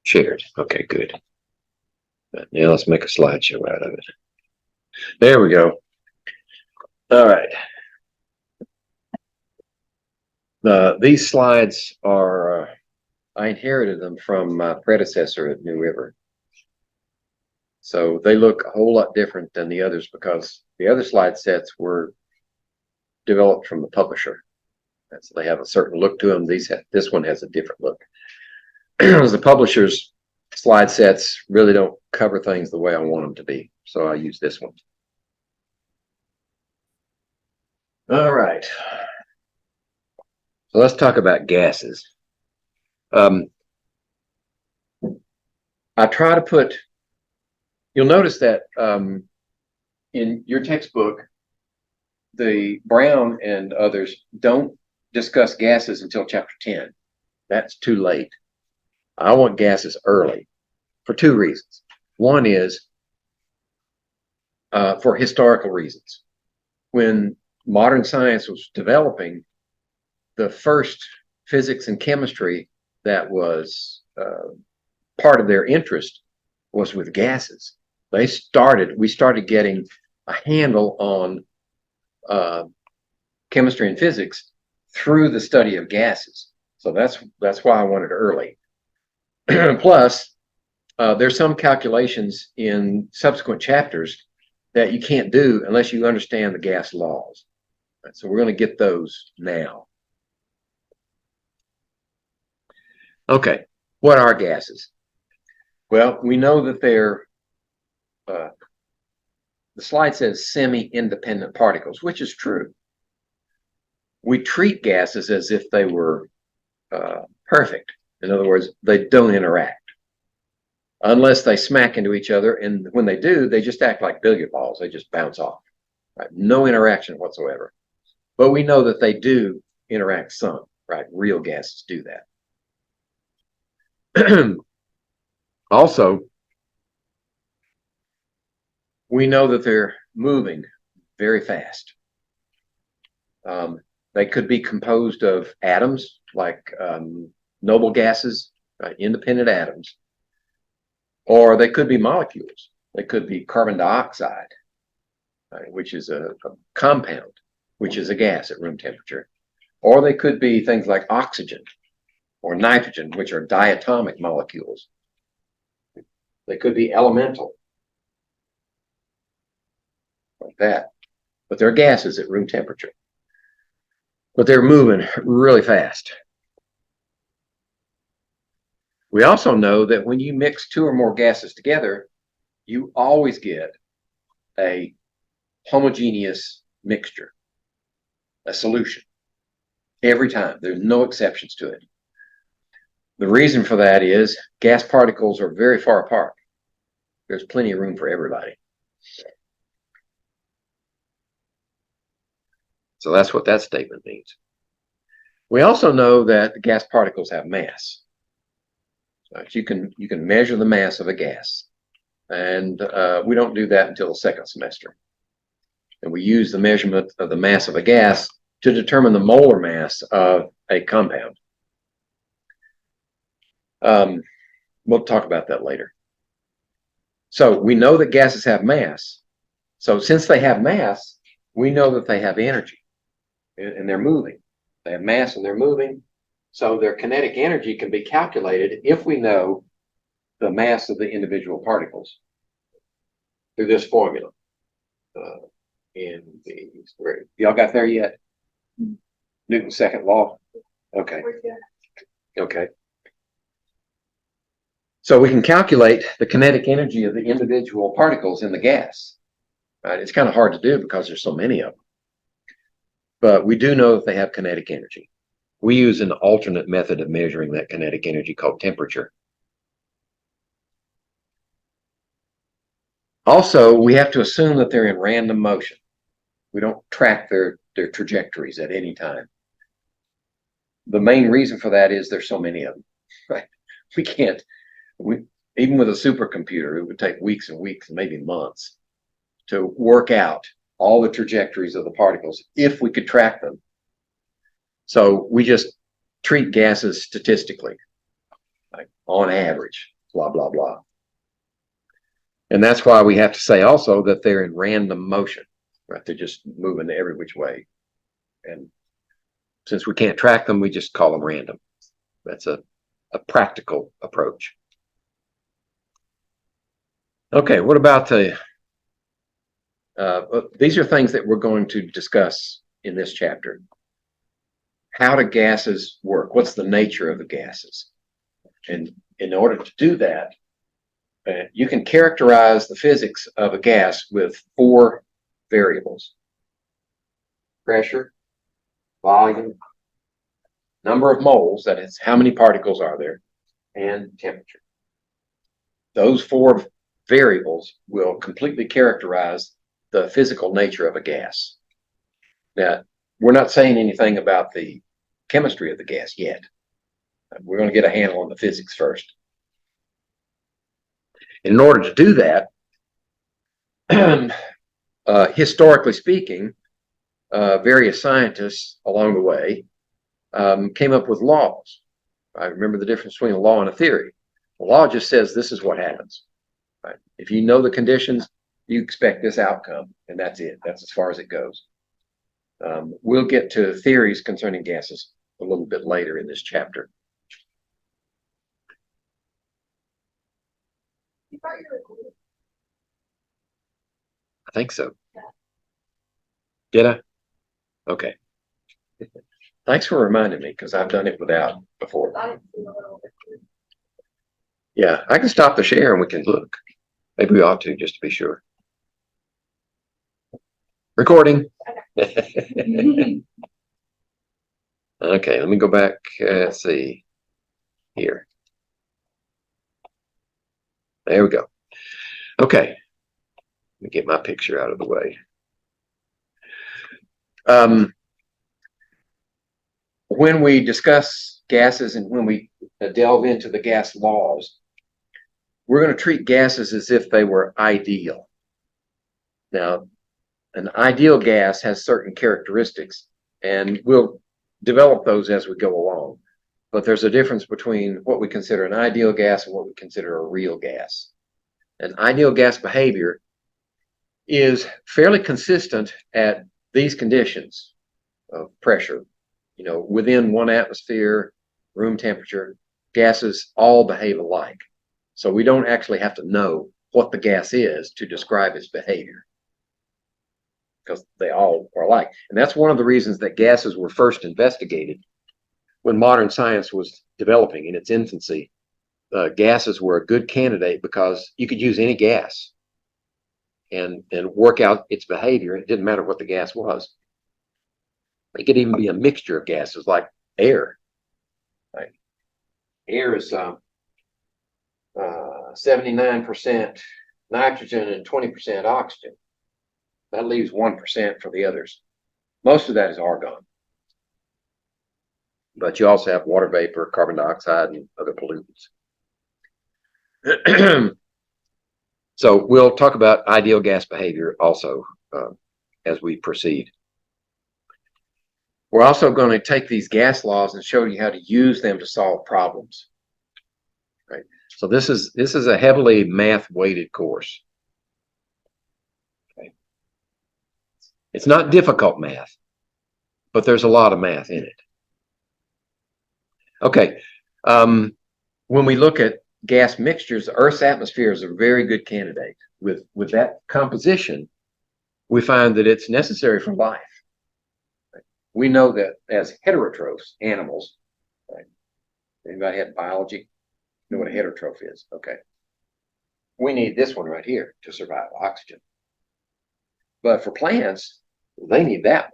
Shared. Okay, good. Now let's make a slideshow out of it. There we go. All right. These slides are, I inherited them from my predecessor at New River. So they look a whole lot different than the others because the other slide sets were developed from the publisher. So they have a certain look to them. This one has a different look. The publisher's slide sets really don't cover things the way I want them to be. So I use this one. All right. So let's talk about gases. I try to put, you'll notice that in your textbook, the Brown and others don't discuss gases until chapter 10. That's too late. I want gases early for two reasons. One is for historical reasons. When modern science was developing, the first physics and chemistry that was part of their interest was with gases. We started getting a handle on chemistry and physics through the study of gases. So that's why I wanted it early. Plus, there's some calculations in subsequent chapters that you can't do unless you understand the gas laws. So we're going to get those now. Okay, what are gases? Well, we know that they're, the slide says semi-independent particles, which is true. We treat gases as if they were perfect. In other words, they don't interact unless they smack into each other. And when they do, they just act like billiard balls. They just bounce off. Right? No interaction whatsoever. But we know that they do interact some, right? Real gases do that. Also, we know that they're moving very fast. They could be composed of atoms, like noble gases, right? Independent atoms, or they could be molecules. They could be carbon dioxide, right? Which is a compound, which is a gas at room temperature, or they could be things like oxygen or nitrogen, which are diatomic molecules. They could be elemental, like that, but they're gases at room temperature. But they're moving really fast. We also know that when you mix two or more gases together, you always get a homogeneous mixture, a solution, every time. There's no exceptions to it. The reason for that is gas particles are very far apart. There's plenty of room for everybody. So that's what that statement means. We also know that the gas particles have mass. So you can measure the mass of a gas, and we don't do that until the second semester. And we use the measurement of the mass of a gas to determine the molar mass of a compound. We'll talk about that later. So we know that gases have mass. So since they have mass, we know that they have energy, and they're moving. They have mass and they're moving. So their kinetic energy can be calculated if we know the mass of the individual particles through this formula. Y'all got there yet? Newton's second law? Okay. Okay. So we can calculate the kinetic energy of the individual particles in the gas. Right? It's kind of hard to do because there's so many of them. But we do know that they have kinetic energy. We use an alternate method of measuring that kinetic energy called temperature. Also, we have to assume that they're in random motion. We don't track their trajectories at any time. The main reason for that is there's so many of them. Right? Even with a supercomputer, it would take weeks and weeks, maybe months, to work out all the trajectories of the particles if we could track them. So we just treat gases statistically, like on average. blah, blah, blah. And that's why we have to say also that they're in random motion, right? They're just moving every which way. And since we can't track them, we just call them random. That's a practical approach. Okay, what about the, these are things that we're going to discuss in this chapter. How do gases work? What's the nature of the gases? And in order to do that, you can characterize the physics of a gas with 4 variables: pressure, volume, number of moles, that is, how many particles are there, and temperature. Those 4 variables will completely characterize the physical nature of a gas. Now, we're not saying anything about the chemistry of the gas yet. We're going to get a handle on the physics first. In order to do that, historically speaking, various scientists along the way came up with laws. I remember the difference between a law and a theory. A law just says this is what happens. Right? If you know the conditions, you expect this outcome, and that's it. That's as far as it goes. We'll get to theories concerning gases a little bit later in this chapter. I think so. Did I? Okay. Thanks for reminding me, because I've done it without before. Yeah, I can stop the share and we can look. Maybe we ought to, just to be sure. Recording. Okay, let me go back. Let's see here. There we go. Okay, let me get my picture out of the way. When we discuss gases and when we delve into the gas laws, we're going to treat gases as if they were ideal. Now, an ideal gas has certain characteristics, and we'll develop those as we go along. But there's a difference between what we consider an ideal gas and what we consider a real gas. An ideal gas behavior is fairly consistent at these conditions of pressure. You know, within 1 atmosphere, room temperature, gases all behave alike. So we don't actually have to know what the gas is to describe its behavior, because they all are alike. And that's one of the reasons that gases were first investigated when modern science was developing in its infancy. Gases were a good candidate because you could use any gas and work out its behavior. It didn't matter what the gas was. It could even be a mixture of gases like air. Right? Air is 79% nitrogen and 20% oxygen. That leaves 1% for the others. Most of that is argon. But you also have water vapor, carbon dioxide, and other pollutants. So we'll talk about ideal gas behavior also as we proceed. We're also going to take these gas laws and show you how to use them to solve problems. Right? So this is a heavily math-weighted course. Okay. It's not difficult math, but there's a lot of math in it. Okay. When we look at gas mixtures, Earth's atmosphere is a very good candidate. With that composition, we find that it's necessary for life. Right? We know that as heterotrophs, animals, right? Anybody had biology? Know what a heterotroph is? Okay. We need this one right here to survive, oxygen. But for plants, they need that one.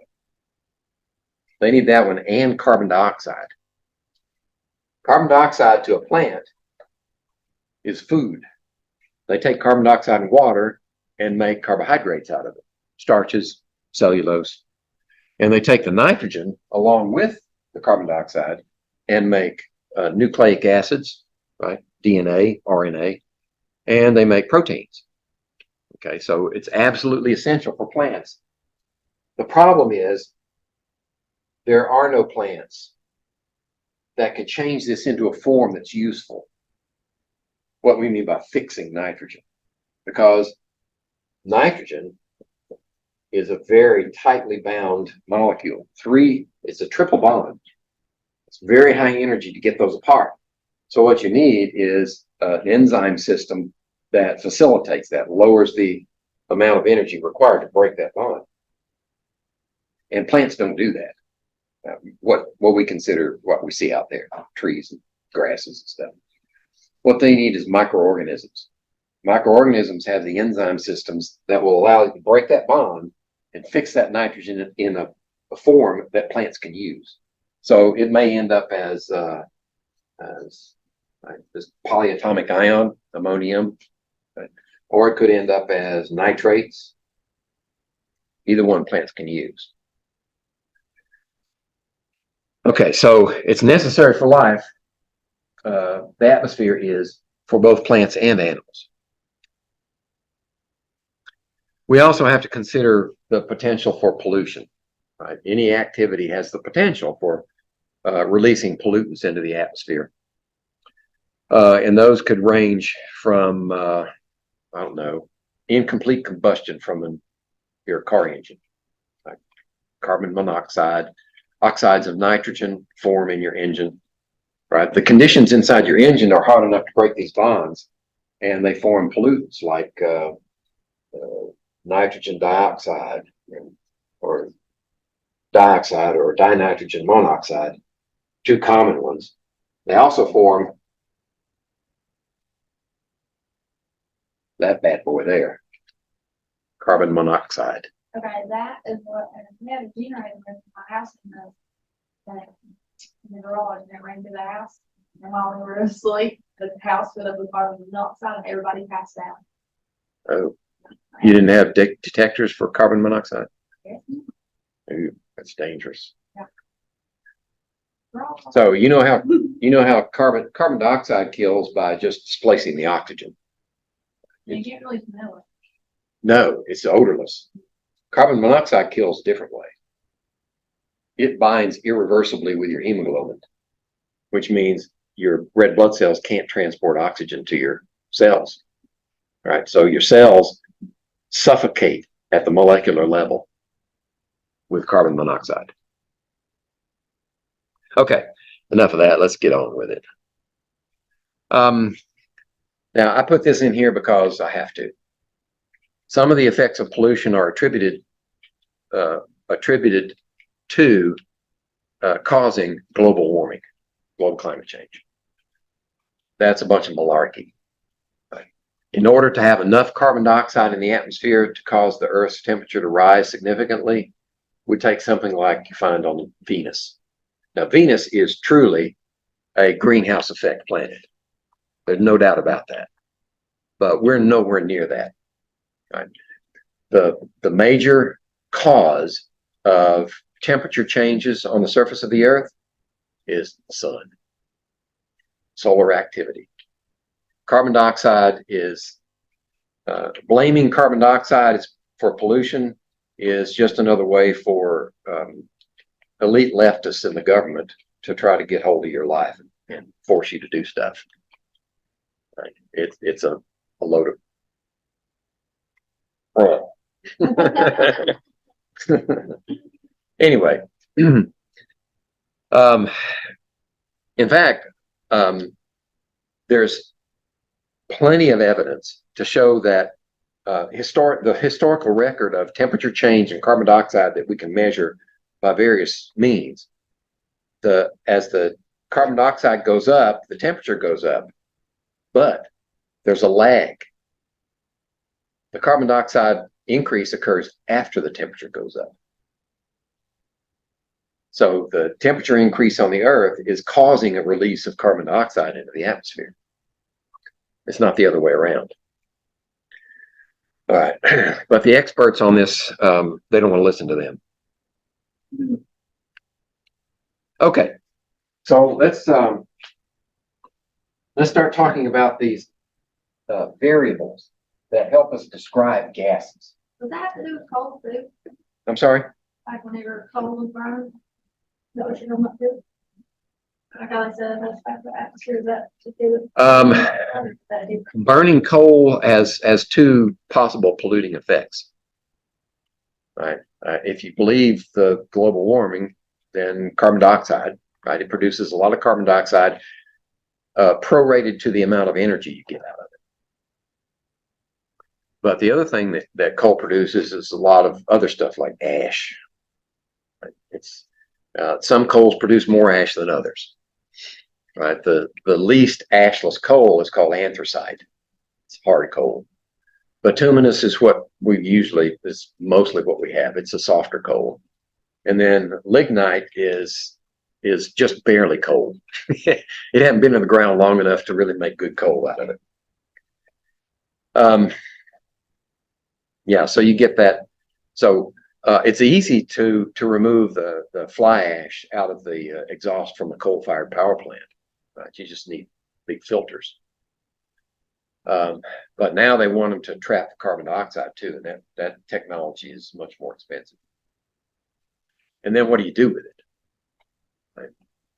They need that one and carbon dioxide. Carbon dioxide to a plant is food. They take carbon dioxide and water and make carbohydrates out of it, starches, cellulose. And they take the nitrogen along with the carbon dioxide and make nucleic acids, right? DNA, RNA, and they make proteins. Okay, so it's absolutely essential for plants. The problem is there are no plants that can change this into a form that's useful. what we mean by fixing nitrogen, because nitrogen is a very tightly bound molecule. It's a triple bond. It's very high energy to get those apart. So what you need is an enzyme system that facilitates that, lowers the amount of energy required to break that bond. And plants don't do that. What we consider, what we see out there, trees and grasses and stuff. What they need is microorganisms. Microorganisms have the enzyme systems that will allow you to break that bond and fix that nitrogen in a form that plants can use. So it may end up as this polyatomic ion, ammonium, or it could end up as nitrates. Either one plants can use. Okay, so it's necessary for life. The atmosphere is for both plants and animals. We also have to consider the potential for pollution. Right? Any activity has the potential for releasing pollutants into the atmosphere. And those could range from, I don't know, incomplete combustion from your car engine. Like carbon monoxide, oxides of nitrogen form in your engine. Right? The conditions inside your engine are hot enough to break these bonds, and they form pollutants like nitrogen dioxide or dioxide or dinitrogen monoxide, two common ones. They also form that bad boy there, carbon monoxide. Okay, that is what, and we had a generator in my house in the garage, and it ran through the house. And while we were asleep, the house filled up with carbon monoxide, and everybody passed out. Oh, you didn't have detectors for carbon monoxide? Yes. Ooh, that's dangerous. Yeah. So you know how carbon dioxide kills by just displacing the oxygen. You can't really smell it. No, it's odorless. Carbon monoxide kills a different way. It binds irreversibly with your hemoglobin, which means your red blood cells can't transport oxygen to your cells. Right? So your cells suffocate at the molecular level with carbon monoxide. Okay, enough of that. Let's get on with it. Now, I put this in here because I have to. Some of the effects of pollution are attributed to causing global warming, global climate change. That's a bunch of malarkey. In order to have enough carbon dioxide in the atmosphere to cause the Earth's temperature to rise significantly, would take something like you find on Venus. Now, Venus is truly a greenhouse effect planet. There's no doubt about that. But we're nowhere near that. Right? The major cause of temperature changes on the surface of the Earth is the sun, solar activity. Carbon dioxide is, blaming carbon dioxide for pollution is just another way for elite leftists in the government to try to get hold of your life and force you to do stuff. Right? It's a load of anyway, in fact, there's plenty of evidence to show that the historical record of temperature change and carbon dioxide that we can measure by various means, as the carbon dioxide goes up, the temperature goes up, but there's a lag. The carbon dioxide increase occurs after the temperature goes up. So the temperature increase on the Earth is causing a release of carbon dioxide into the atmosphere. It's not the other way around. All right, but the experts on this, they don't want to listen to them. Okay, so let's start talking about these variables that help us describe gases. Does that have to do with cold too? I'm sorry? Like whenever cold was burned? Is that what you're talking about too? Like I said, that's back to the atmosphere, is that to do with? That do- Burning coal has two possible polluting effects. Right. If you believe the global warming, then carbon dioxide, right? It produces a lot of carbon dioxide, prorated to the amount of energy you get out of it. But the other thing that coal produces is a lot of other stuff like ash. Right? It's some coals produce more ash than others. Right. The least ashless coal is called anthracite. It's hard coal. Bituminous is what is mostly what we have. It's a softer coal. And then lignite is just barely coal. It hadn't been in the ground long enough to really make good coal out of it. Yeah, so you get that. So it's easy to remove the fly ash out of the exhaust from a coal-fired power plant. Right? You just need big filters. But now they want them to trap the carbon dioxide too, and that technology is much more expensive. And then what do you do with it? Right?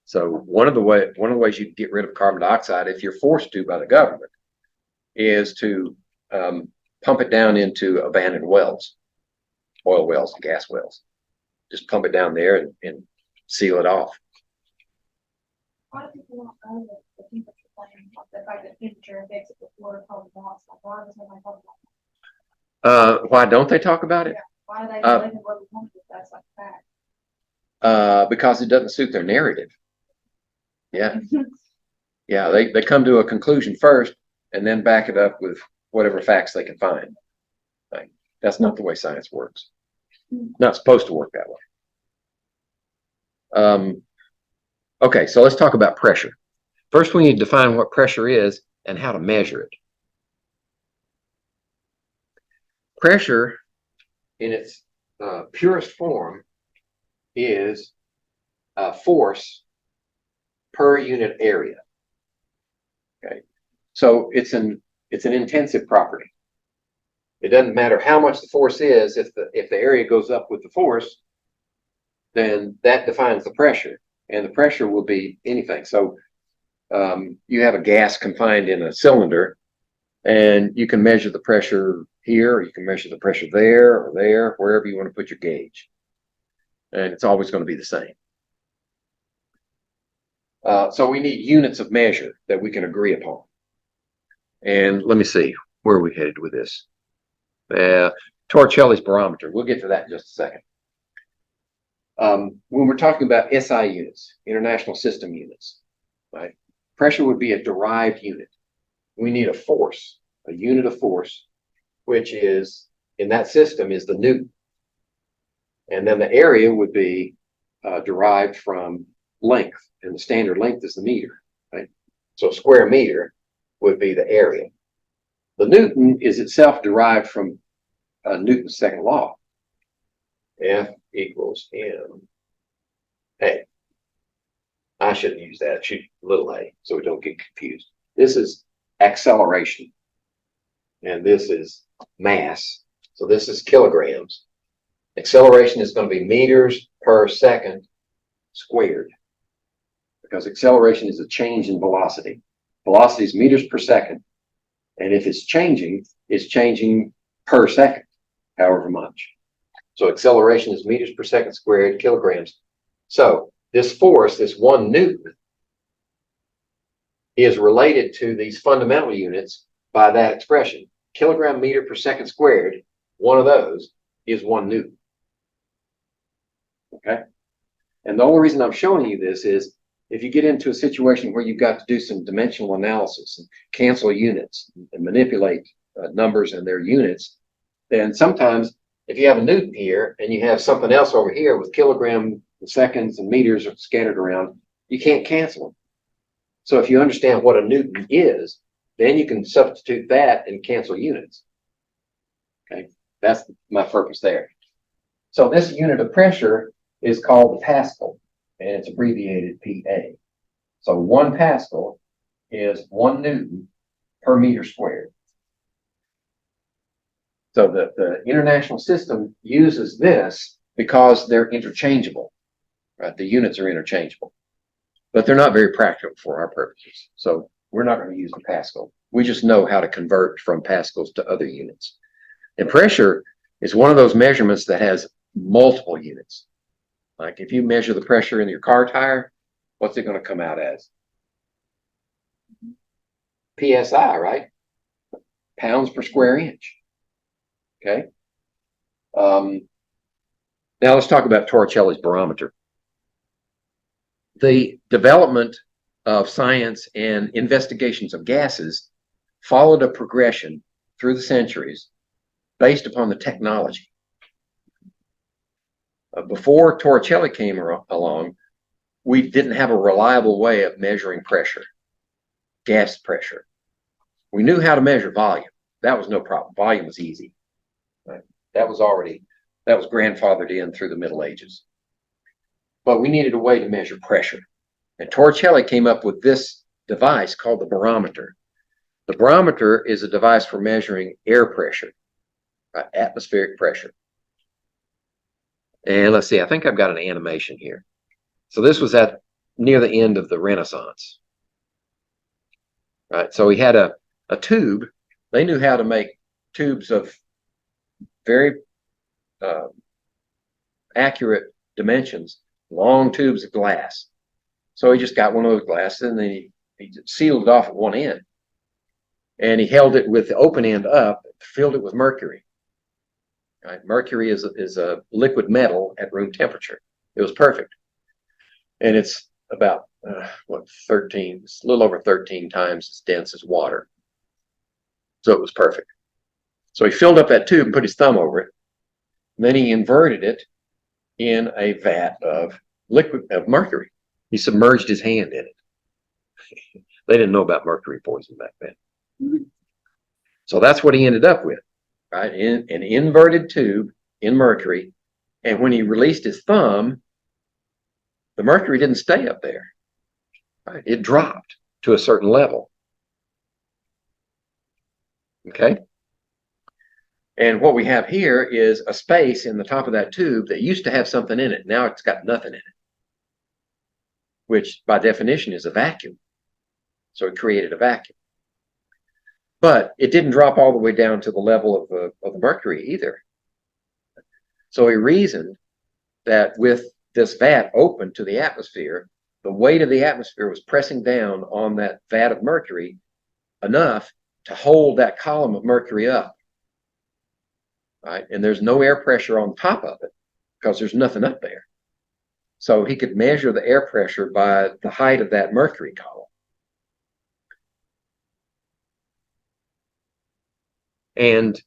So one of the ways you can get rid of carbon dioxide, if you're forced to by the government, is to pump it down into abandoned wells, oil wells and gas wells. Just pump it down there and seal it off. Why do people not know that the temperature thing, like the fact that temperature affects it before carbon dioxide? Why does nobody talk about that? Why don't they talk about it? Yeah. Why do they believe in what we want if that's like fact? Because it doesn't suit their narrative. Yeah. Yeah, they come to a conclusion first and then back it up with whatever facts they can find. Like, that's not the way science works. Not supposed to work that way. Okay, so let's talk about pressure. First, we need to define what pressure is and how to measure it. Pressure, in its purest form, is a force per unit area. Okay, so it's an intensive property. It doesn't matter how much the force is. If the area goes up with the force, then that defines the pressure, and the pressure will be anything. So you have a gas confined in a cylinder, and you can measure the pressure here, or you can measure the pressure there, or there, wherever you want to put your gauge, and it's always going to be the same. So we need units of measure that we can agree upon. And let me see, where are we headed with this? Torricelli's barometer. We'll get to that in just a second. When we're talking about SI units, international system units, right? Pressure would be a derived unit. We need a force, a unit of force, which is, in that system, is the Newton. And then the area would be derived from length, and the standard length is the meter, right? So a square meter would be the area. The Newton is itself derived from Newton's second law. F equals ma. I shouldn't use that. It should be little a, so we don't get confused. This is acceleration, and this is mass. So this is kilograms. Acceleration is going to be meters per second squared, because acceleration is a change in velocity. Velocity is meters per second, and if it's changing per second, however much. So acceleration is meters per second squared, kilograms. So this force, this 1 Newton, is related to these fundamental units by that expression. Kilogram meter per second squared, one of those is 1 Newton. Okay? And the only reason I'm showing you this is if you get into a situation where you've got to do some dimensional analysis and cancel units and manipulate numbers and their units, then sometimes if you have a Newton here and you have something else over here with kilogram and seconds and meters are scattered around, you can't cancel them. So if you understand what a Newton is, then you can substitute that and cancel units. Okay, that's my purpose there. So this unit of pressure is called the Pascal, and it's abbreviated PA. So 1 Pascal is 1 Newton per meter squared. So the international system uses this because they're interchangeable, right? The units are interchangeable. but they're not very practical for our purposes. So we're not going to use the Pascal. We just know how to convert from Pascals to other units. And pressure is one of those measurements that has multiple units. Like if you measure the pressure in your car tire, what's it going to come out as? PSI, right? Pounds per square inch. Okay. Now let's talk about Torricelli's barometer. The development of science and investigations of gases followed a progression through the centuries based upon the technology. Before Torricelli came along, we didn't have a reliable way of measuring pressure, gas pressure. We knew how to measure volume. That was no problem. Volume was easy. Right? That was grandfathered in through the Middle Ages. But we needed a way to measure pressure. And Torricelli came up with this device called the barometer. The barometer is a device for measuring air pressure, atmospheric pressure. And let's see, I think I've got an animation here. So this was near the end of the Renaissance. Right, so we had a tube. They knew how to make tubes of very accurate dimensions, long tubes of glass. So he just got one of those glasses and then he sealed it off at one end. And he held it with the open end up, filled it with mercury. Right? Mercury is a liquid metal at room temperature. It was perfect. And it's about, 13, it's a little over 13 times as dense as water. So it was perfect. So he filled up that tube and put his thumb over it. And then he inverted it in a vat of mercury. He submerged his hand in it. They didn't know about mercury poison back then. So that's what he ended up with, right? In an inverted tube in mercury. And when he released his thumb, the mercury didn't stay up there. Right? It dropped to a certain level. Okay. And what we have here is a space in the top of that tube that used to have something in it. Now it's got nothing in it, which by definition is a vacuum. So it created a vacuum. But it didn't drop all the way down to the level of the mercury either. So he reasoned that with this vat open to the atmosphere, the weight of the atmosphere was pressing down on that vat of mercury enough to hold that column of mercury up. Right? And there's no air pressure on top of it because there's nothing up there. So he could measure the air pressure by the height of that mercury column. And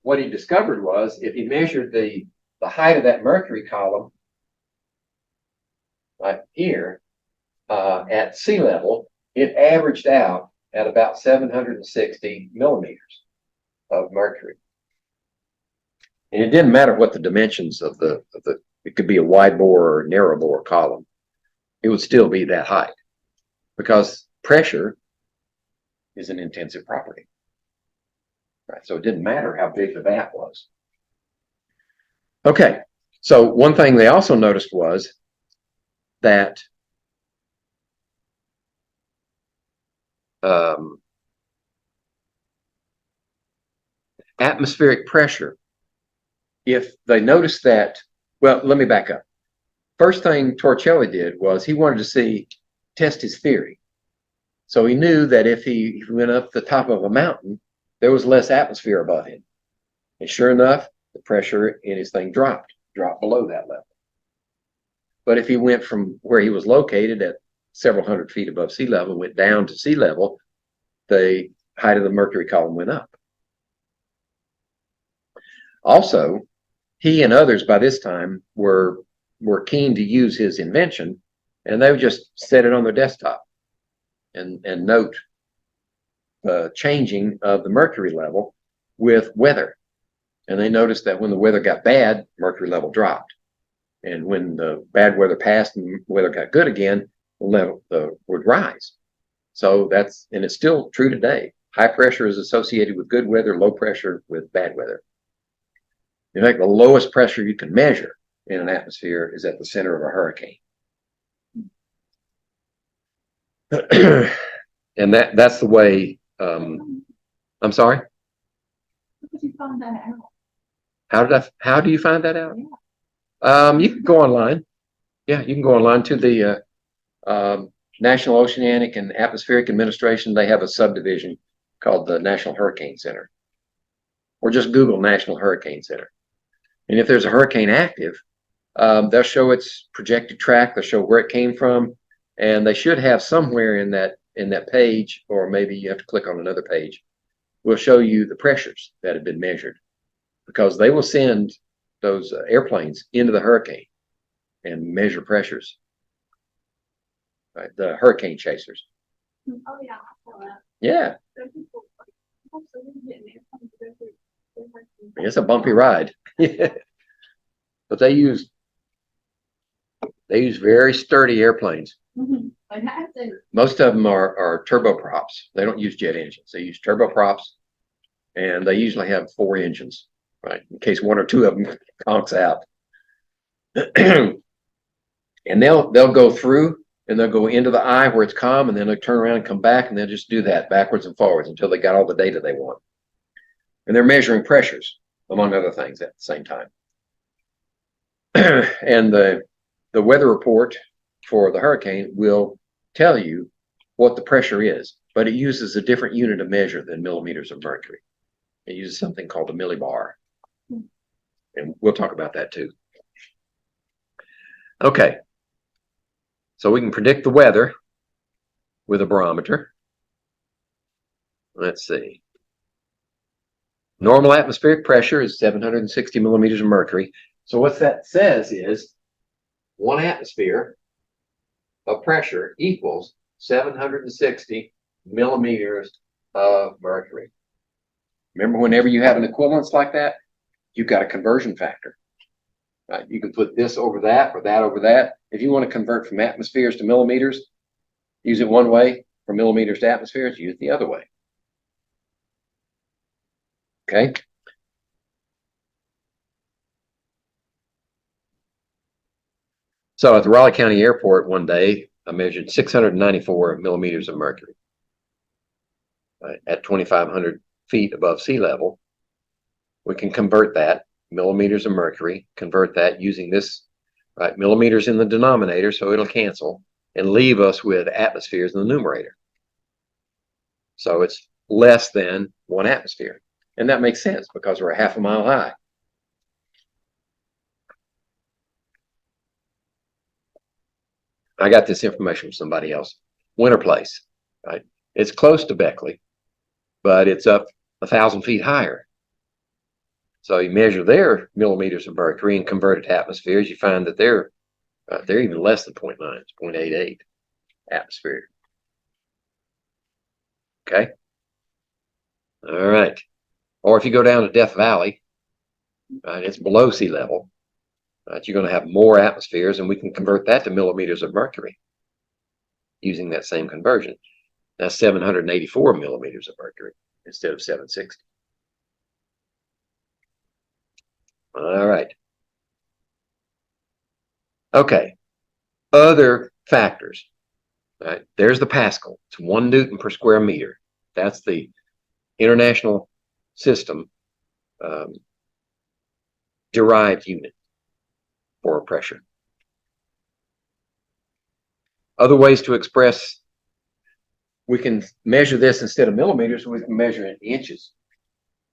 what he discovered was if he measured the height of that mercury column right here at sea level, it averaged out at about 760 millimeters of mercury. And it didn't matter what the dimensions of it could be a wide bore or narrow bore column. It would still be that height because pressure is an intensive property. Right, so it didn't matter how big the vat was. Okay, so one thing they also noticed was that atmospheric pressure, if they noticed that, well, let me back up. First thing Torricelli did was he wanted to test his theory. So he knew that if he went up the top of a mountain, there was less atmosphere above him. And sure enough, the pressure in his thing dropped below that level. But if he went from where he was located at several hundred feet above sea level, went down to sea level, the height of the mercury column went up. Also, he and others by this time were keen to use his invention, and they would just set it on their desktop and note the changing of the mercury level with weather. And they noticed that when the weather got bad, mercury level dropped. And when the bad weather passed and weather got good again, the level would rise. So and it's still true today. High pressure is associated with good weather, low pressure with bad weather. In fact, the lowest pressure you can measure in an atmosphere is at the center of a hurricane. And that's the way, I'm sorry, How did you find that out? how do you find that out? Yeah. You can go online. Yeah, you can go online to the National Oceanic and Atmospheric Administration. They have a subdivision called the National Hurricane Center, or just Google National Hurricane Center. And if there's a hurricane active, they'll show its projected track. They'll show where it came from, and they should have somewhere in that page, or maybe you have to click on another page, will show you the pressures that have been measured, because they will send those airplanes into the hurricane and measure pressures. Right, the hurricane chasers. Oh, yeah, I saw that. Yeah, Some people, like, also didn't get an airplane to go through. it's a bumpy ride. But they use very sturdy airplanes. Mhm. They have to. Most of them are turboprops. They don't use jet engines. They use turboprops, and they usually have 4 engines, right, in case 1 or 2 of them conks out. And they'll go through, and they'll go into the eye where it's calm, and then they'll turn around and come back, and they'll just do that backwards and forwards until they got all the data they want. And they're measuring pressures, among other things, at the same time. And the weather report for the hurricane will tell you what the pressure is, but it uses a different unit of measure than millimeters of mercury. It uses something called a millibar. And we'll talk about that too. Okay. So we can predict the weather with a barometer. Let's see. Normal atmospheric pressure is 760 millimeters of mercury. So what that says is 1 atmosphere of pressure equals 760 millimeters of mercury. Remember, whenever you have an equivalence like that, you've got a conversion factor. Right? You can put this over that or that over that. If you want to convert from atmospheres to millimeters, use it one way. From millimeters to atmospheres, use it the other way. Okay. So at the Raleigh County Airport one day, I measured 694 millimeters of mercury, right, at 2,500 feet above sea level. We can convert that, millimeters of mercury, convert that using this, right, millimeters in the denominator, so it'll cancel, and leave us with atmospheres in the numerator. So it's less than 1 atmosphere. And that makes sense because we're a half a mile high. I got this information from somebody else. Winter Place, right? It's close to Beckley, but it's up 1,000 feet higher. So you measure their millimeters of mercury and convert it to atmospheres, you find that they're even less than 0.9, it's 0.88 atmosphere. Okay. All right. Or if you go down to Death Valley, right, it's below sea level, right, you're going to have more atmospheres, and we can convert that to millimeters of mercury using that same conversion. That's 784 millimeters of mercury instead of 760. All right. Okay. Other factors. Right. There's the Pascal. It's 1 Newton per square meter. That's the international system derived unit for pressure. Other ways to express, we can measure this instead of millimeters, we can measure in inches.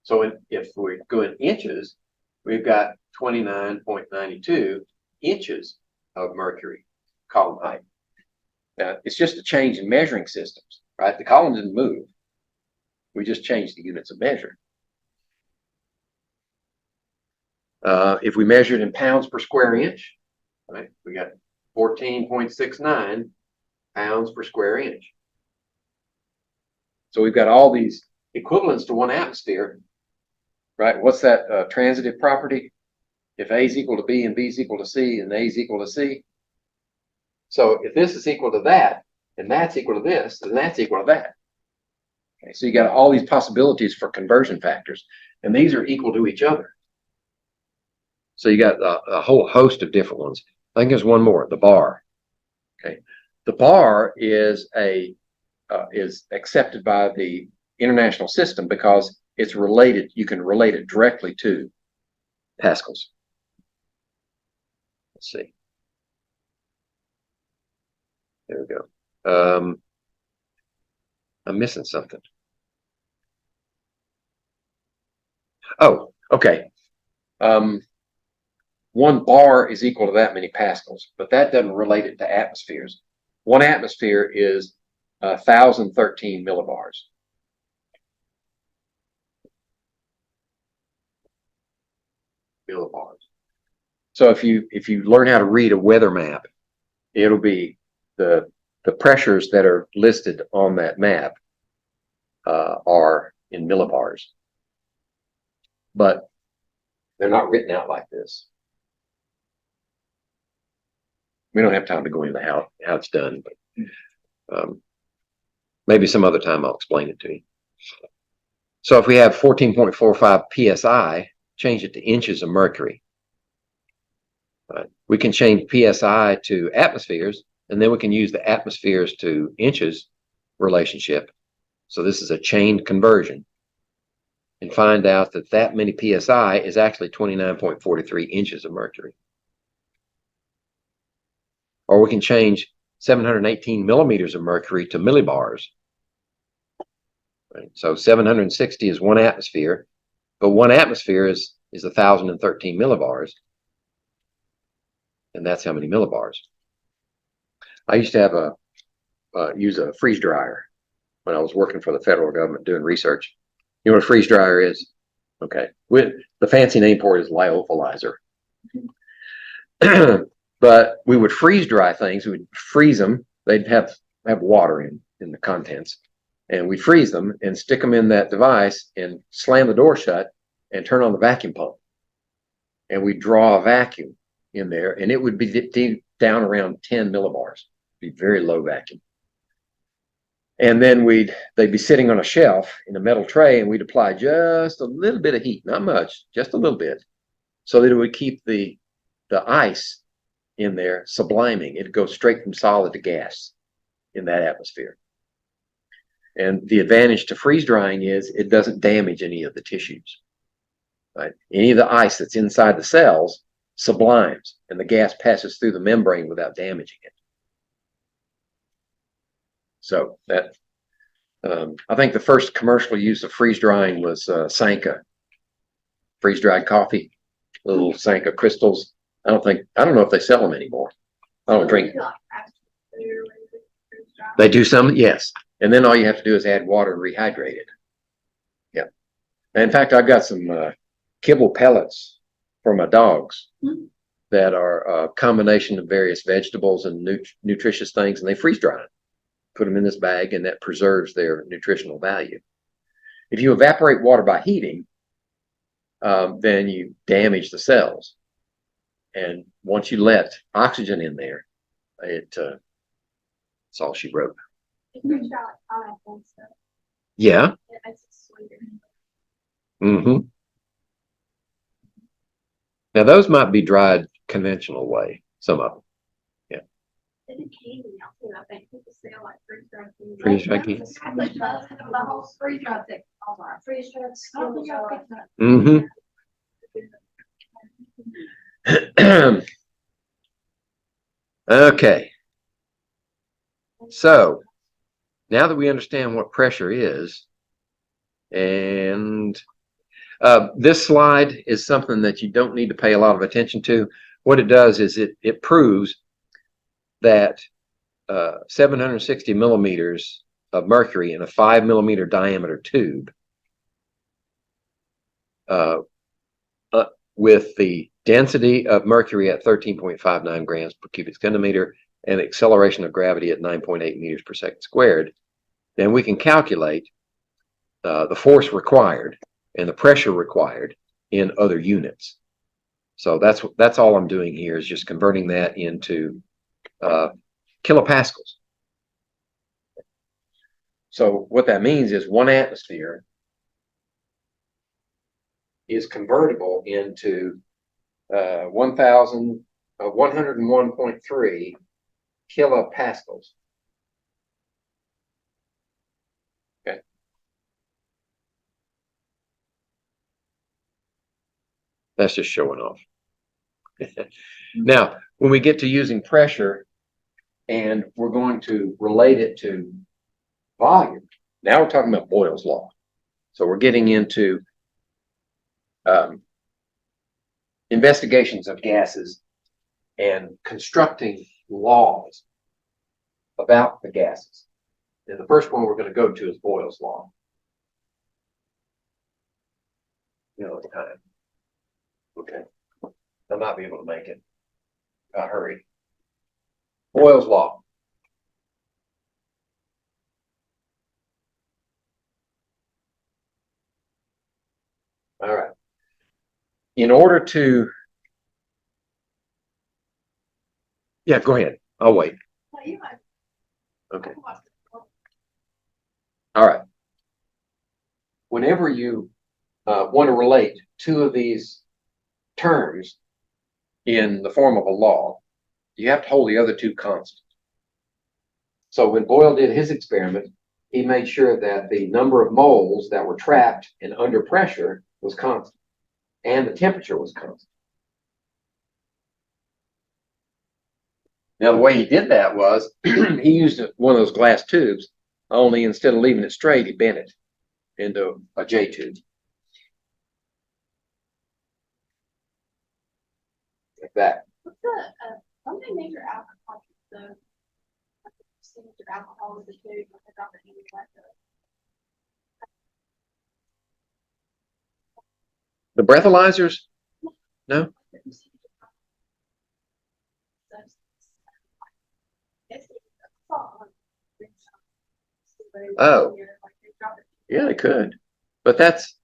So if we go in inches, we've got 29.92 inches of mercury column height. Now, it's just a change in measuring systems, right? The column didn't move. We just changed the units of measure. If we measure it in pounds per square inch, right, we got 14.69 pounds per square inch. So we've got all these equivalents to 1 atmosphere, right? What's that transitive property? If A is equal to B and B is equal to C and A is equal to C. So if this is equal to that, and that's equal to this, then that's equal to that. Okay, so you got all these possibilities for conversion factors, and these are equal to each other. So you got a whole host of different ones. I think there's one more, the bar. Okay, The bar is accepted by the international system because it's related. You can relate it directly to pascals. Let's see. There we go. I'm missing something. Oh, okay. 1 bar is equal to that many pascals, but that doesn't relate it to atmospheres. 1 atmosphere is 1,013 millibars. So if you learn how to read a weather map, it'll be the pressures that are listed on that map are in millibars, but they're not written out like this. We don't have time to go into how it's done, but maybe some other time I'll explain it to you. So if we have 14.45 psi, change it to inches of mercury. We can change psi to atmospheres, and then we can use the atmospheres to inches relationship. So this is a chain conversion, and find out that that many psi is actually 29.43 inches of mercury. Or we can change 718 millimeters of mercury to millibars. Right? So 760 is 1 atmosphere, but 1 atmosphere is 1,013 millibars, and that's how many millibars. I used to have use a freeze dryer when I was working for the federal government doing research. You know what a freeze dryer is? Okay. The fancy name for it is lyophilizer. But we would freeze dry things. We would freeze them. They'd have water in the contents. And we'd freeze them and stick them in that device and slam the door shut and turn on the vacuum pump. And we'd draw a vacuum in there, and it would be down around 10 millibars. Be very low vacuum. And then they'd be sitting on a shelf in a metal tray, and we'd apply just a little bit of heat, not much, just a little bit, so that it would keep the ice in there subliming. It'd go straight from solid to gas in that atmosphere. And the advantage to freeze drying is it doesn't damage any of the tissues. Right? Any of the ice that's inside the cells sublimes, and the gas passes through the membrane without damaging it. So that I think the first commercial use of freeze drying was Sanka, freeze dried coffee, little Sanka crystals. I don't know if they sell them anymore. I don't drink. They do some, yes. And then all you have to do is add water and rehydrate it. Yeah. And in fact, I've got some kibble pellets for my dogs that are a combination of various vegetables and nutritious things, and they freeze dry them. Put them in this bag, and that preserves their nutritional value. If you evaporate water by heating, then you damage the cells. And once you let oxygen in there, it's all she wrote. Yeah. Mm-hmm. Now those might be dried conventional way, some of them. Freeze-dried candy. Mm-hmm. Okay. So now that we understand what pressure is, and this slide is something that you don't need to pay a lot of attention to. What it does is it proves that 760 millimeters of mercury in a 5 millimeter diameter tube with the density of mercury at 13.59 grams per cubic centimeter and acceleration of gravity at 9.8 meters per second squared, then we can calculate the force required and the pressure required in other units. So that's all I'm doing here is just converting that into kilopascals. So what that means is 1 atmosphere is convertible into 101.3 kilopascals. That's just showing off. Now, when we get to using pressure and we're going to relate it to volume, now we're talking about Boyle's law. So we're getting into investigations of gases and constructing laws about the gases. And the first one we're going to go to is Boyle's law. Time. Okay. I might be able to make it. I hurry. Boyle's law. All right. In order to, yeah, go ahead. I'll wait. Okay. All right. Whenever you want to relate two of these terms in the form of a law, you have to hold the other two constant. So when Boyle did his experiment, he made sure that the number of moles that were trapped and under pressure was constant, and the temperature was constant. Now, the way he did that was he used one of those glass tubes, only instead of leaving it straight, he bent it into a J tube. Like that. What's the, don't they measure alcohol, the percentage of alcohol in the food when they drop it in the breathalyzers? No? Oh. Yeah, they could. But that's.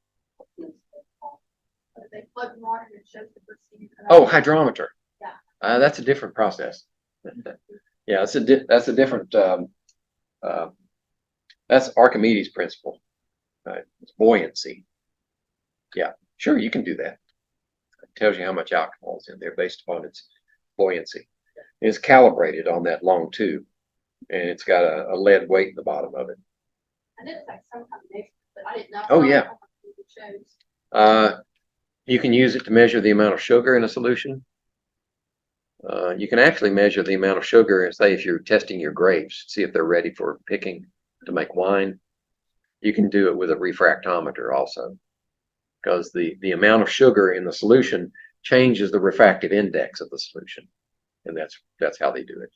Oh, hydrometer. Yeah. That's a different process. Yeah, that's a different. That's Archimedes' principle. It's buoyancy. Yeah, sure, you can do that. It tells you how much alcohol is in there based upon its buoyancy. And it's calibrated on that long tube, and it's got a lead weight in the bottom of it. I did like some kind of measurement, but I didn't know. Oh yeah. You can use it to measure the amount of sugar in a solution. You can actually measure the amount of sugar, say if you're testing your grapes, see if they're ready for picking to make wine. You can do it with a refractometer also, because the amount of sugar in the solution changes the refractive index of the solution, and that's how they do it.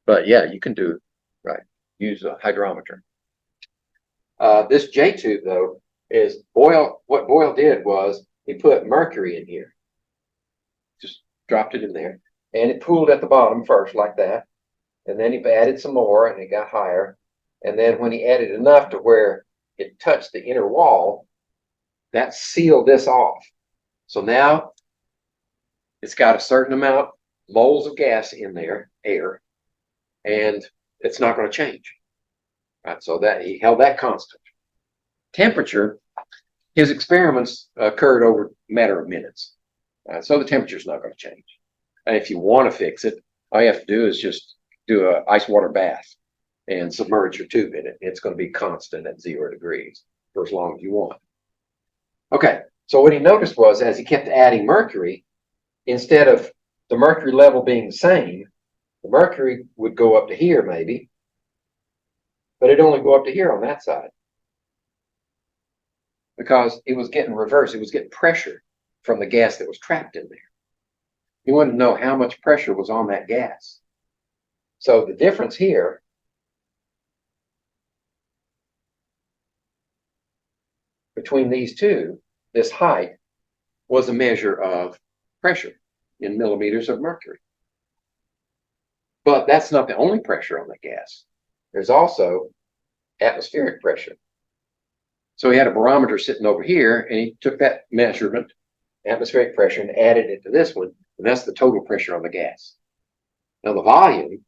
But yeah, you can do it, right. Use a hydrometer. This J tube though is Boyle. What Boyle did was he put mercury in here, just dropped it in there, and it pooled at the bottom first like that, and then he added some more and it got higher, and then when he added enough to where it touched the inner wall, that sealed this off. So now it's got a certain amount, moles of gas in there, air, and it's not going to change. Right, so that he held that constant. Temperature, his experiments occurred over a matter of minutes. So the temperature is not going to change. And if you want to fix it, all you have to do is just do an ice water bath and submerge your tube in it. It's going to be constant at 0 degrees for as long as you want. Okay, so what he noticed was as he kept adding mercury, instead of the mercury level being the same, the mercury would go up to here maybe, but it'd only go up to here on that side, because it was getting reversed. It was getting pressure from the gas that was trapped in there. He wanted to know how much pressure was on that gas. So the difference here between these two, this height, was a measure of pressure in millimeters of mercury. But that's not the only pressure on the gas. There's also atmospheric pressure. So he had a barometer sitting over here, and he took that measurement, atmospheric pressure, and added it to this one, and that's the total pressure on the gas. Now the volume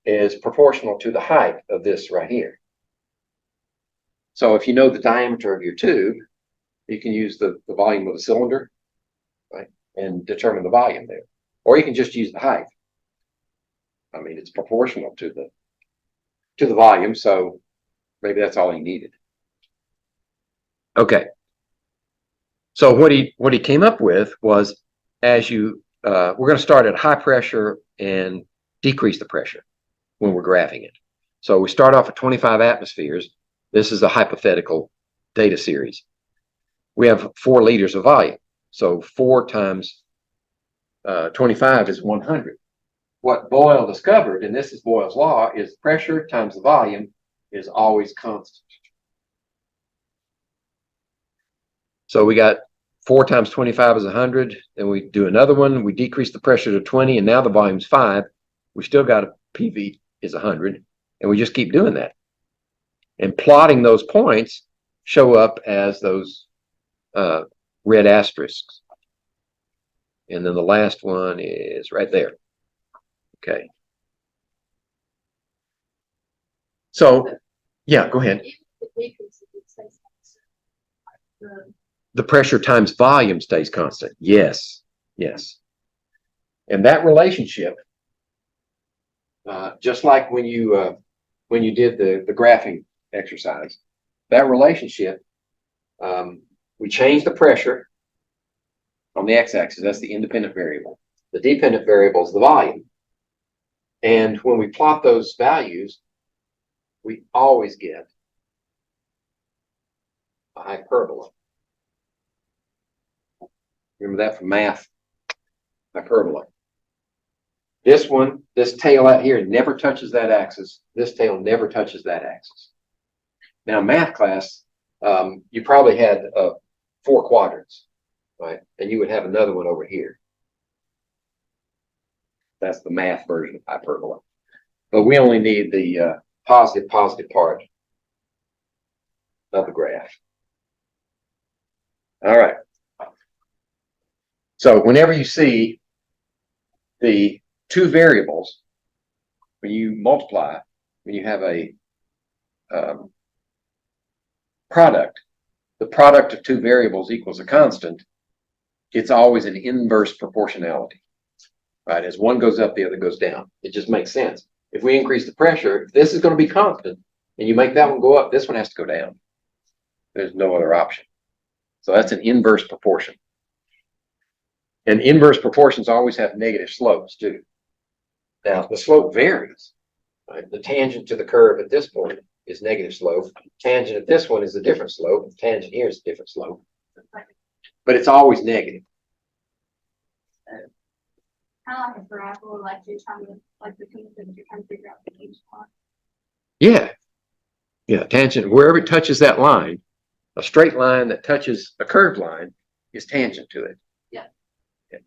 is proportional to the height of this right here. So if you know the diameter of your tube, you can use the volume of a cylinder, right, and determine the volume there. Or you can just use the height. I mean, it's proportional to the volume, so maybe that's all he needed. Okay. So what he came up with was, as you we're going to start at high pressure and decrease the pressure when we're graphing it. So we start off at 25 atmospheres. This is a hypothetical data series. We have 4 liters of volume. So 4 times 25 is 100. What Boyle discovered, and this is Boyle's law, is pressure times the volume is always constant. So we got 4 times 25 is 100. Then we do another one. We decrease the pressure to 20, and now the volume's 5. We still got a PV is 100, and we just keep doing that. And plotting those points show up as those red asterisks. And then the last one is right there. Okay. So, yeah, go ahead. The pressure times volume stays constant. Yes, yes. And that relationship, just like when you did the graphing exercise, that relationship, we change the pressure on the x-axis. That's the independent variable. The dependent variable is the volume. And when we plot those values, we always get a hyperbola. Remember that from math? Hyperbola. This one, this tail out here never touches that axis. This tail never touches that axis. Now, math class, you probably had 4 quadrants, right? And you would have another one over here. That's the math version of hyperbola. But we only need the positive part of the graph. All right. So whenever you see the 2 variables, when you multiply, when you have a product, the product of 2 variables equals a constant, it's always an inverse proportionality, right? As one goes up, the other goes down. It just makes sense. If we increase the pressure, if this is going to be constant, and you make that one go up, this one has to go down. There's no other option. So that's an inverse proportion. And inverse proportions always have negative slopes too. Now, the slope varies. Right? The tangent to the curve at this point is negative slope. Tangent at this one is a different slope. Tangent here is a different slope. But it's always negative. Kind of like a parabola, like you're trying to, like the things that you're trying to figure out the age part. Yeah. Yeah, tangent, wherever it touches that line, a straight line that touches a curved line is tangent to it. Yeah. Yeah.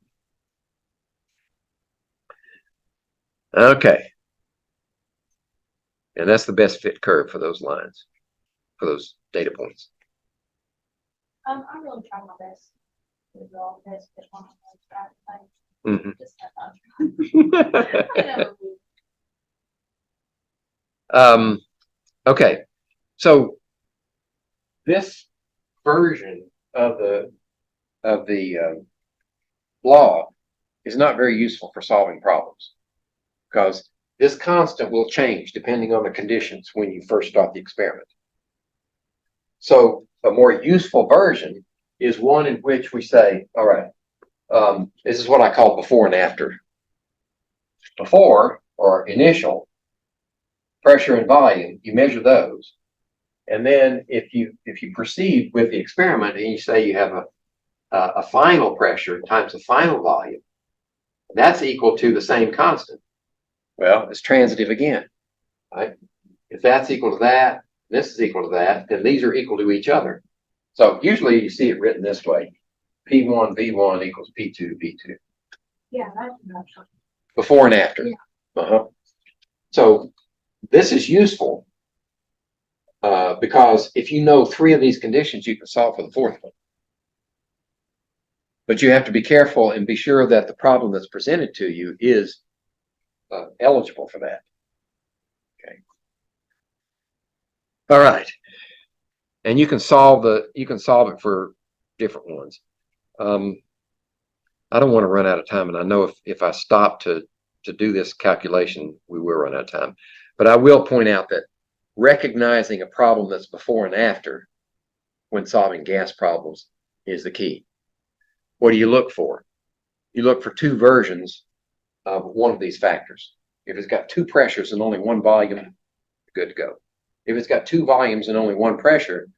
Okay. And that's the best fit curve for those lines, for those data points. I really try my best to draw this, but one of those Mm-hmm. just Okay, so this version of the law is not very useful for solving problems, because this constant will change depending on the conditions when you first start the experiment. So a more useful version is one in which we say, all right, this is what I call before and after. Before, or initial, pressure and volume, you measure those. And then if you proceed with the experiment and you say you have a final pressure times a final volume, that's equal to the same constant. Well, it's transitive again, right? If that's equal to that, this is equal to that, then these are equal to each other. So usually you see it written this way: P1 V1 equals P2 V2. Yeah, that's not sure. Before and after. Yeah. So this is useful because if you know 3 of these conditions, you can solve for the 4th one. But you have to be careful and be sure that the problem that's presented to you is eligible for that. Okay. All right. And you can solve it for different ones. I don't want to run out of time, and I know if I stop to do this calculation, we will run out of time. But I will point out that recognizing a problem that's before and after when solving gas problems is the key. What do you look for? You look for two versions of one of these factors. If it's got two pressures and only one volume, you're good to go. If it's got two volumes and only one pressure,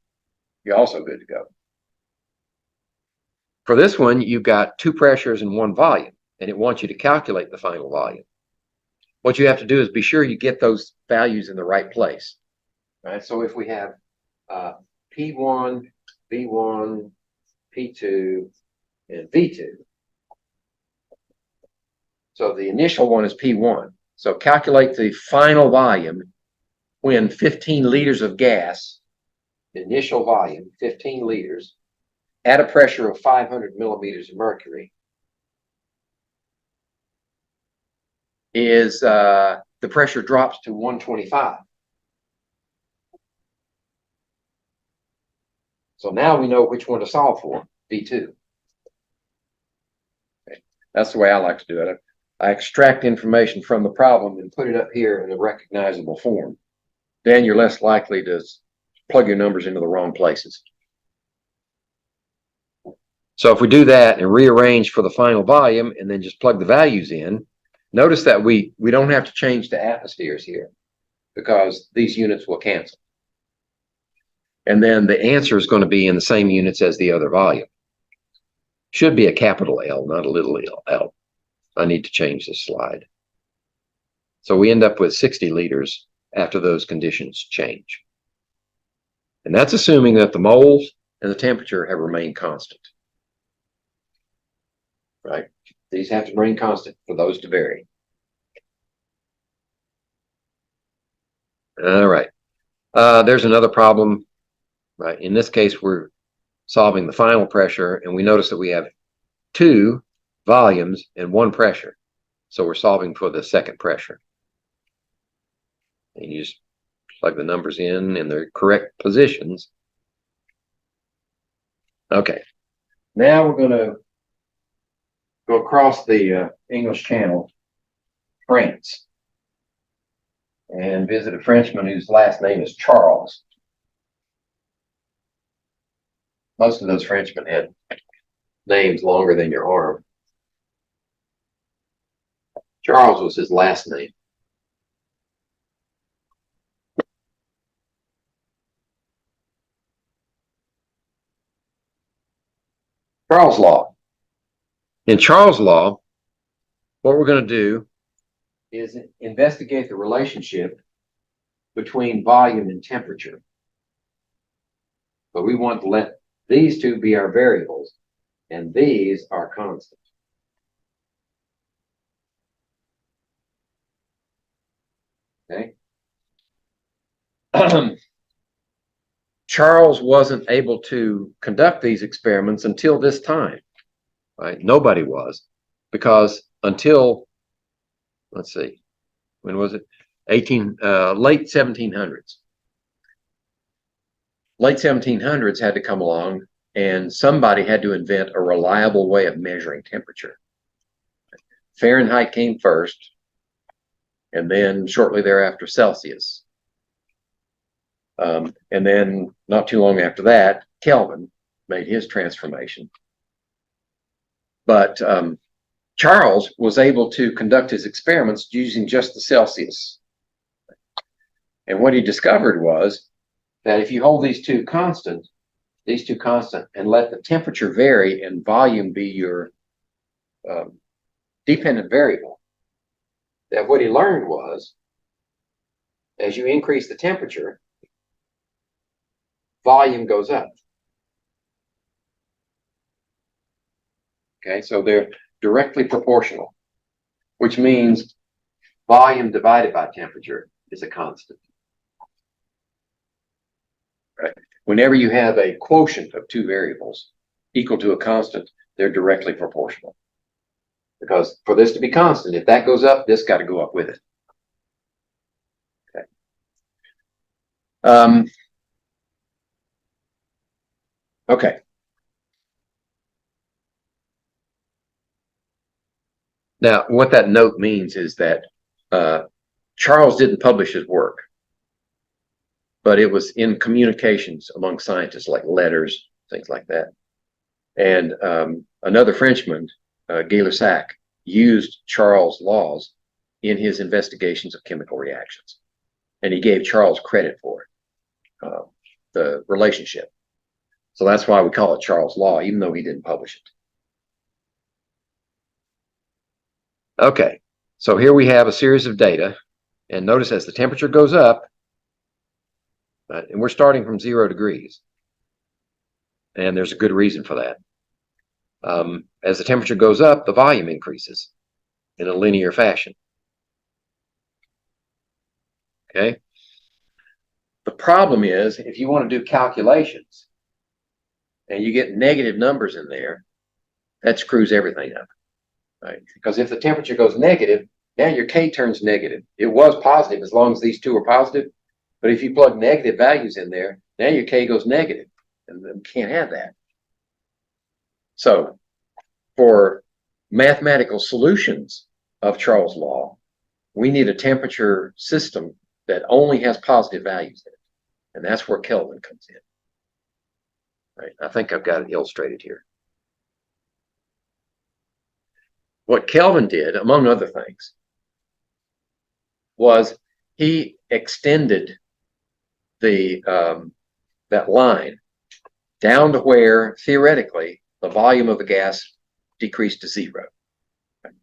you're also good to go. For this one, you've got two pressures and one volume, and it wants you to calculate the final volume. What you have to do is be sure you get those values in the right place. Right? So if we have P1, V1, P2, and V2. So the initial one is P1. So calculate the final volume when 15 liters of gas, initial volume, 15 liters, at a pressure of 500 millimeters of mercury, is the pressure drops to 125. So now we know which one to solve for, V2. Okay. That's the way I like to do it. I extract information from the problem and put it up here in a recognizable form. Then you're less likely to plug your numbers into the wrong places. So if we do that and rearrange for the final volume and then just plug the values in, notice that we don't have to change the atmospheres here because these units will cancel. And then the answer is going to be in the same units as the other volume. Should be a capital L, not a little l. I need to change this slide. So we end up with 60 liters after those conditions change. And that's assuming that the moles and the temperature have remained constant. Right? These have to remain constant for those to vary. All right. There's another problem. Right. In this case, we're solving the final pressure, and we notice that we have two volumes and one pressure. So we're solving for the second pressure. And you just plug the numbers in their correct positions. Okay. Now we're going to go across the English Channel, France, and visit a Frenchman whose last name is Charles. Most of those Frenchmen had names longer than your arm. Charles was his last name. Charles Law. In Charles Law, what we're going to do is investigate the relationship between volume and temperature. But we want to let these two be our variables, and these are constant. Okay. Charles wasn't able to conduct these experiments until this time. Right? Nobody was, because until, let's see, when was it? Late 1700s. Late 1700s had to come along, and somebody had to invent a reliable way of measuring temperature. Fahrenheit came first, and then shortly thereafter Celsius. And then not too long after that, Kelvin made his transformation. But Charles was able to conduct his experiments using just the Celsius. And what he discovered was that if you hold these two constant, and let the temperature vary and volume be your dependent variable, that what he learned was, as you increase the temperature, volume goes up. Okay, so they're directly proportional, which means volume divided by temperature is a constant. Right? Whenever you have a quotient of two variables equal to a constant, they're directly proportional. Because for this to be constant, if that goes up, this got to go up with it. Okay. Okay. Now, what that note means is that Charles didn't publish his work, but it was in communications among scientists, like letters, things like that. And another Frenchman, Gay-Lussac, used Charles' laws in his investigations of chemical reactions. And he gave Charles credit for it, the relationship. So that's why we call it Charles' law, even though he didn't publish it. Okay, so here we have a series of data. And notice as the temperature goes up, and we're starting from 0 degrees. And there's a good reason for that. As the temperature goes up, the volume increases in a linear fashion. Okay. The problem is if you want to do calculations and you get negative numbers in there, that screws everything up, right? Because if the temperature goes negative, now your K turns negative. It was positive as long as these two are positive, but if you plug negative values in there, now your K goes negative, and we can't have that. So for mathematical solutions of Charles' law, we need a temperature system that only has positive values in it. And that's where Kelvin comes in. Right? I think I've got it illustrated here. What Kelvin did, among other things, was he extended the that line down to where theoretically the volume of the gas decreased to 0,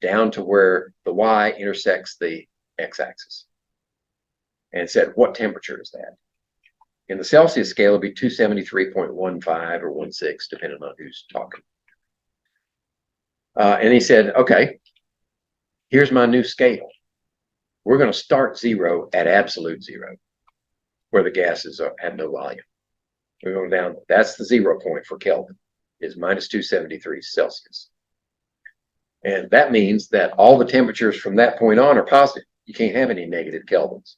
down to where the Y intersects the x-axis, and said, what temperature is that? In the Celsius scale, it'd be 273.15 or 16, depending on who's talking. And he said, okay, here's my new scale. We're going to start 0 at absolute 0, where the gases have no volume. We're going down. That's the 0 point for Kelvin, is minus 273 Celsius. And that means that all the temperatures from that point on are positive. You can't have any negative Kelvins.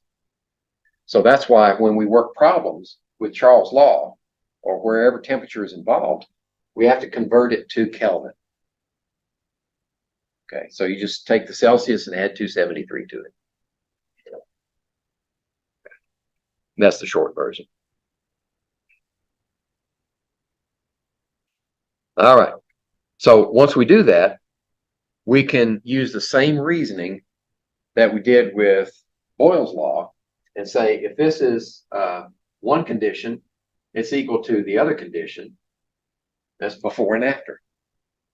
So that's why when we work problems with Charles' law, or wherever temperature is involved, we have to convert it to Kelvin. Okay, so you just take the Celsius and add 273 to it. That's the short version. All right. So once we do that, we can use the same reasoning that we did with Boyle's law and say, if this is one condition, it's equal to the other condition. That's before and after.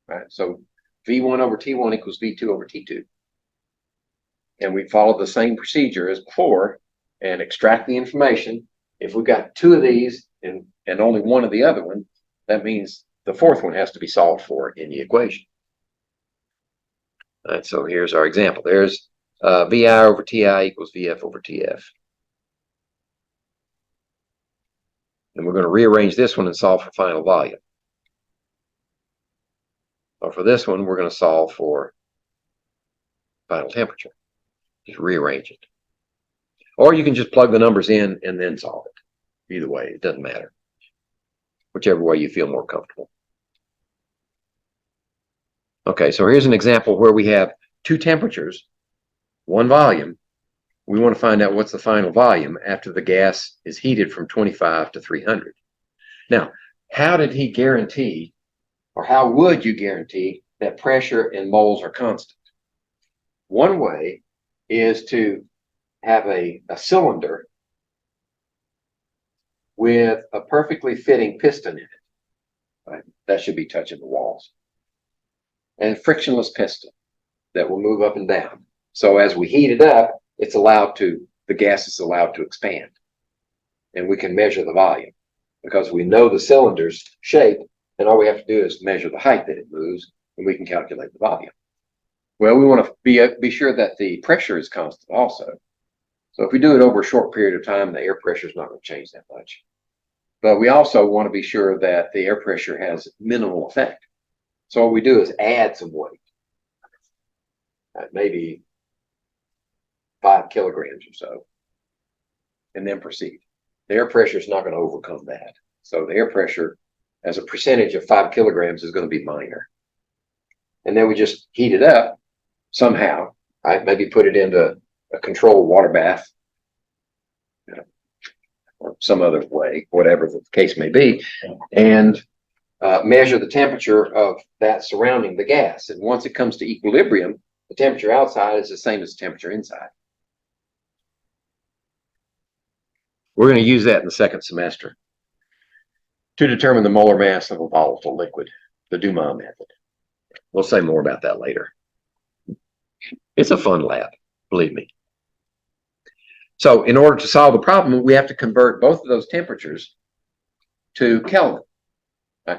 Right? So V1 over T1 equals V2 over T2. And we follow the same procedure as before and extract the information. If we've got 2 of these and only 1 of the other one, that means the 4th one has to be solved for in the equation. All right, so here's our example. There's VI over TI equals VF over TF. And we're going to rearrange this one and solve for final volume. Or for this one, we're going to solve for final temperature. Just rearrange it. Or you can just plug the numbers in and then solve it. Either way, it doesn't matter. Whichever way you feel more comfortable. Okay, so here's an example where we have 2 temperatures, 1 volume. We want to find out what's the final volume after the gas is heated from 25 to 300. Now, how did he guarantee, or how would you guarantee that pressure and moles are constant? One way is to have a cylinder with a perfectly fitting piston in it. Right? That should be touching the walls. And frictionless piston that will move up and down. So as we heat it up, it's allowed to, the gas is allowed to expand. And we can measure the volume because we know the cylinder's shape, and all we have to do is measure the height that it moves, and we can calculate the volume. Well, we want to be sure that the pressure is constant also. So if we do it over a short period of time, the air pressure is not going to change that much. But we also want to be sure that the air pressure has minimal effect. So what we do is add some weight, maybe 5 kilograms or so, and then proceed. The air pressure is not going to overcome that. So the air pressure as a percentage of 5 kilograms is going to be minor. And then we just heat it up somehow, right? Maybe put it into a controlled water bath, or some other way, whatever the case may be. And measure the temperature of that surrounding the gas. And once it comes to equilibrium, the temperature outside is the same as the temperature inside. We're going to use that in the second semester to determine the molar mass of a volatile liquid, the Dumas method. We'll say more about that later. It's a fun lab, believe me. So in order to solve the problem, we have to convert both of those temperatures to Kelvin.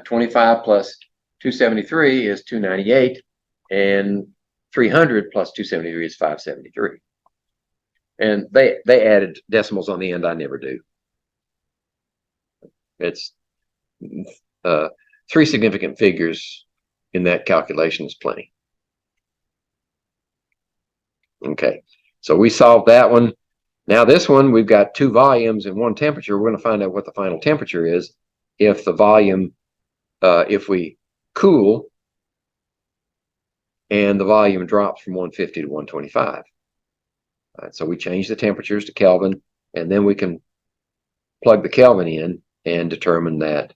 25 plus 273 is 298, and 300 plus 273 is 573. And they added decimals on the end. I never do. It's 3 significant figures in that calculation is plenty. Okay, so we solved that one. Now this one, we've got 2 volumes and 1 temperature. We're going to find out what the final temperature is if the volume, if we cool and the volume drops from 150 to 125. All right, so we change the temperatures to Kelvin, and then we can plug the Kelvin in and determine that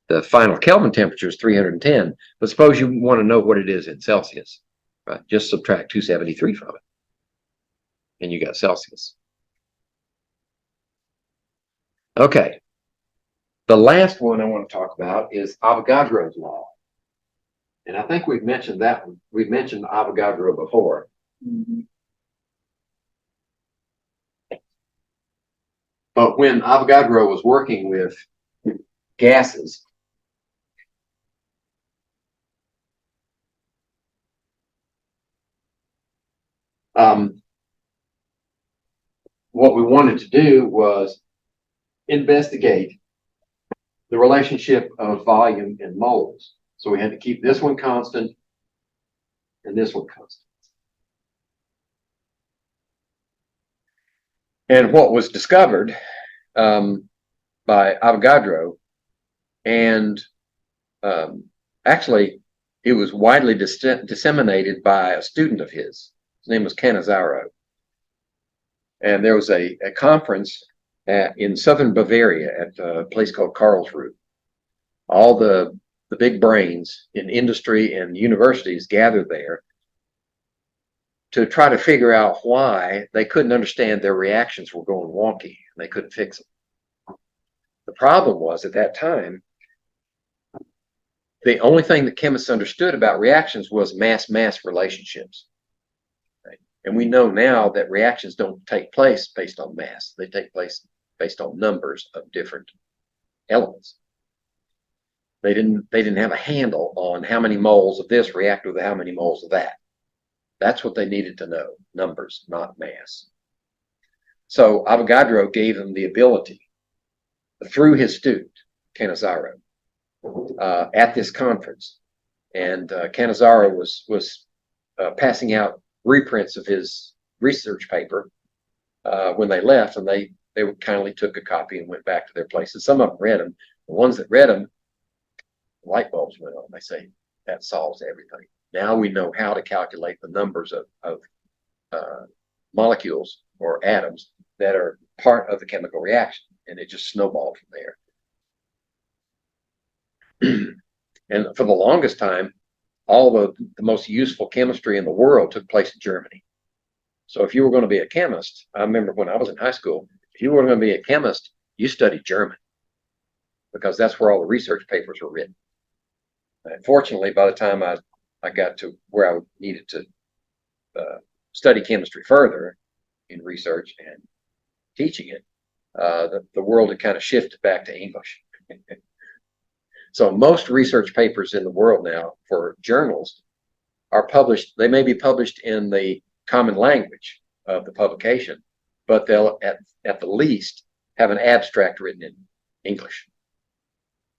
the final Kelvin temperature is 310. But suppose you want to know what it is in Celsius, right? Just subtract 273 from it, and you got Celsius. Okay. The last one I want to talk about is Avogadro's law. And I think we've mentioned that one. We've mentioned Avogadro before. Mm-hmm. But when Avogadro was working with gases, what we wanted to do was investigate the relationship of volume and moles. So we had to keep this one constant and this one constant. And what was discovered by Avogadro, and actually it was widely disseminated by a student of his. His name was Cannizzaro. And there was a conference in southern Bavaria at a place called Karlsruhe. All the big brains in industry and universities gathered there to try to figure out why they couldn't understand their reactions were going wonky and they couldn't fix them. The problem was at that time, the only thing that chemists understood about reactions was mass-mass relationships. Right? And we know now that reactions don't take place based on mass. They take place based on numbers of different elements. They didn't have a handle on how many moles of this react with how many moles of that. That's what they needed to know, numbers, not mass. So Avogadro gave them the ability, through his student, Cannizzaro, at this conference. And Cannizzaro was passing out reprints of his research paper when they left, and they kindly took a copy and went back to their places. Some of them read them. The ones that read them, light bulbs went on. They say, that solves everything. Now we know how to calculate the numbers of molecules or atoms that are part of the chemical reaction, and it just snowballed from there. And for the longest time, all of the most useful chemistry in the world took place in Germany. So if you were going to be a chemist, I remember when I was in high school, if you were going to be a chemist, you studied German, because that's where all the research papers were written. And fortunately, by the time I got to where I needed to study chemistry further in research and teaching it, the world had kind of shifted back to English. So most research papers in the world now for journals are published. They may be published in the common language of the publication, but they'll at the least have an abstract written in English.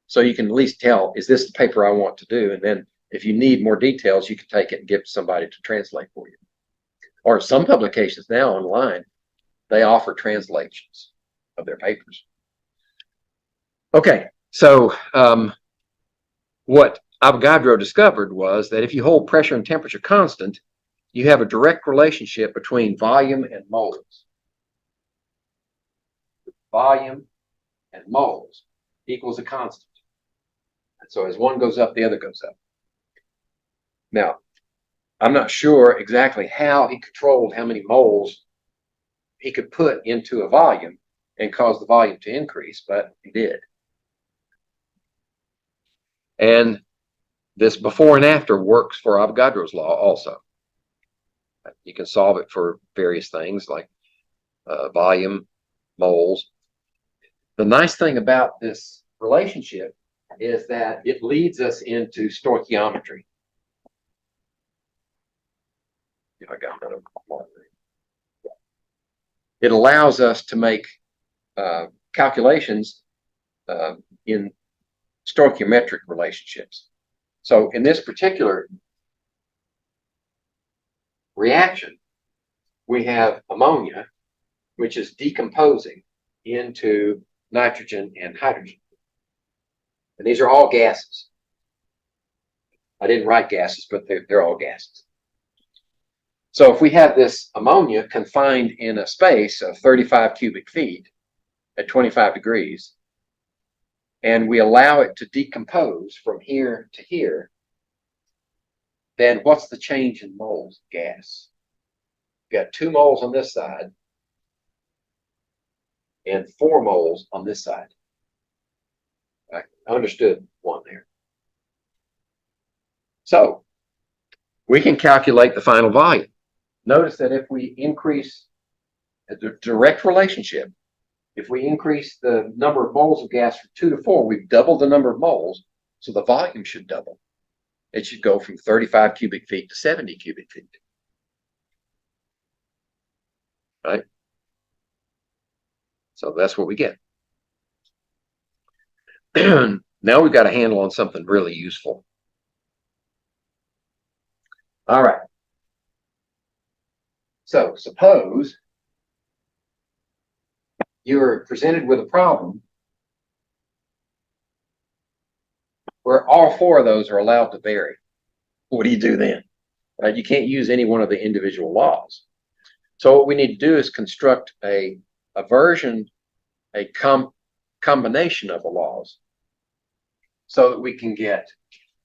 So you can at least tell, is this the paper I want to do? And then if you need more details, you can take it and give it to somebody to translate for you. Or some publications now online, they offer translations of their papers. Okay, so what Avogadro discovered was that if you hold pressure and temperature constant, you have a direct relationship between volume and moles. Volume and moles equals a constant. So as one goes up, the other goes up. Now, I'm not sure exactly how he controlled how many moles he could put into a volume and cause the volume to increase, but he did. And this before and after works for Avogadro's law also. You can solve it for various things like volume, moles. The nice thing about this relationship is that it leads us into stoichiometry. I got another marker. It allows us to make calculations in stoichiometric relationships. So in this particular reaction, we have ammonia, which is decomposing into nitrogen and hydrogen. And these are all gases. I didn't write gases, but they're all gases. So if we have this ammonia confined in a space of 35 cubic feet at 25 degrees, and we allow it to decompose from here to here, then what's the change in moles of gas? You've got 2 moles on this side and 4 moles on this side. I understood one there. So we can calculate the final volume. Notice that if we increase the direct relationship, if we increase the number of moles of gas from 2 to 4, we've doubled the number of moles, so the volume should double. It should go from 35 cubic feet to 70 cubic feet. Right? So that's what we get. Now we've got a handle on something really useful. All right. So suppose you're presented with a problem where all 4 of those are allowed to vary. What do you do then? Right? You can't use any one of the individual laws. So what we need to do is construct a version, a combination of the laws so that we can get,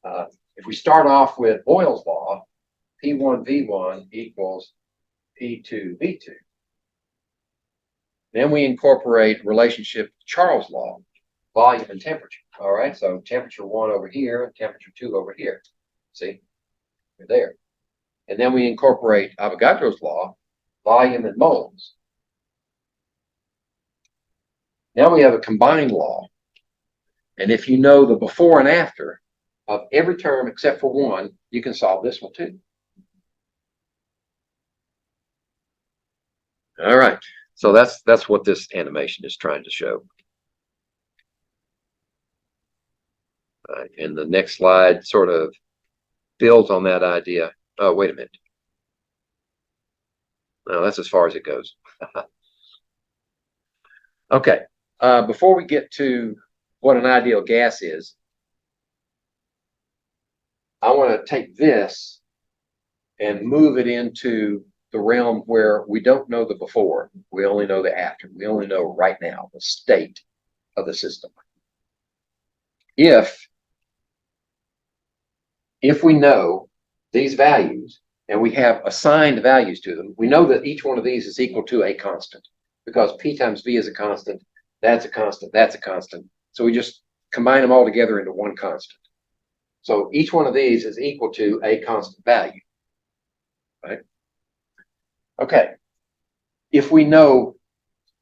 if we start off with Boyle's law, P1V1 equals P2V2. Then we incorporate relationship to Charles' law, volume and temperature. All right, so temperature 1 over here and temperature 2 over here. See, we're there. And then we incorporate Avogadro's law, volume and moles. Now we have a combined law. And if you know the before and after of every term except for one, you can solve this one too. All right. So that's what this animation is trying to show. And the next slide sort of builds on that idea. Oh, wait a minute. No, that's as far as it goes. Okay. Before we get to what an ideal gas is, I want to take this and move it into the realm where we don't know the before, we only know the after. We only know right now, the state of the system. If we know these values and we have assigned values to them, we know that each one of these is equal to a constant because P times V is a constant, that's a constant, that's a constant. So we just combine them all together into one constant. So each one of these is equal to a constant value, right? Okay. If we know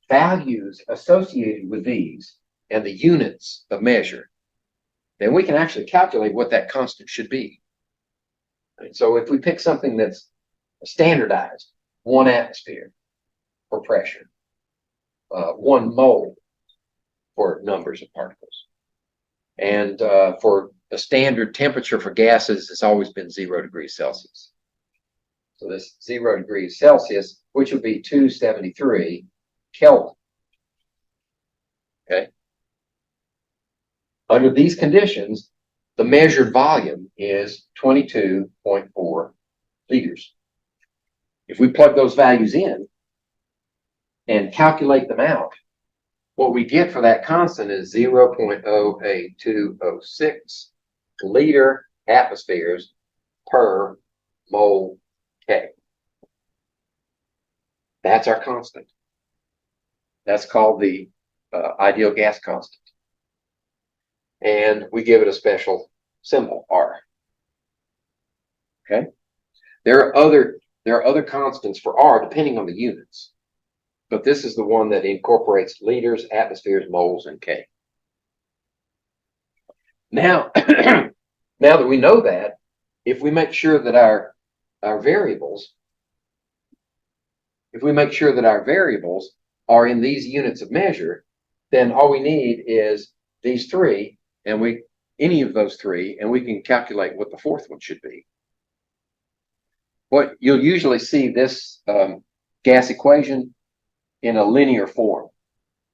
values associated with these and the units of measure, then we can actually calculate what that constant should be. Right? So if we pick something that's standardized, 1 atmosphere for pressure, 1 mole for numbers of particles, and for the standard temperature for gases has always been 0 degrees Celsius. So this 0 degrees Celsius, which would be 273 Kelvin. Okay. Under these conditions, the measured volume is 22.4 liters. If we plug those values in and calculate them out, what we get for that constant is 0.08206 liter atmospheres per mole K. That's our constant. That's called the ideal gas constant. And we give it a special symbol, R. Okay. There are other constants for R depending on the units, but this is the one that incorporates liters, atmospheres, moles, and K. Now, now that we know that, if we make sure that our variables, are in these units of measure, then all we need is these three, and any of those three, and we can calculate what the fourth one should be. What you'll usually see this gas equation in a linear form.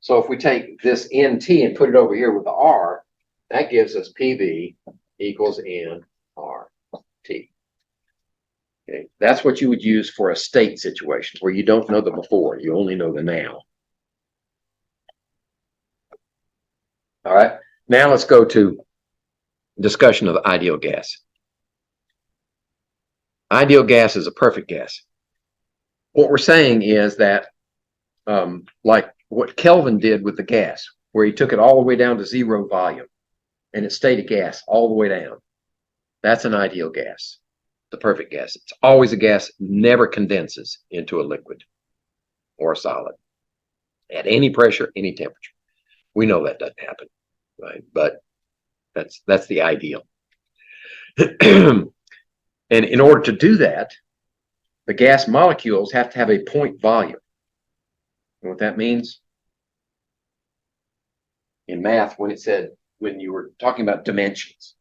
So if we take this NT and put it over here with the R, that gives us PV equals nRT. Okay, that's what you would use for a state situation where you don't know the before, you only know the now. All right, now let's go to discussion of ideal gas. Ideal gas is a perfect gas. What we're saying is that, like what Kelvin did with the gas, where he took it all the way down to zero volume, and it stayed a gas all the way down. That's an ideal gas, the perfect gas. It's always a gas, never condenses into a liquid or a solid at any pressure, any temperature. We know that doesn't happen, right? But that's the ideal. And in order to do that, the gas molecules have to have a point volume. You know what that means? In math, when you were talking about dimensions,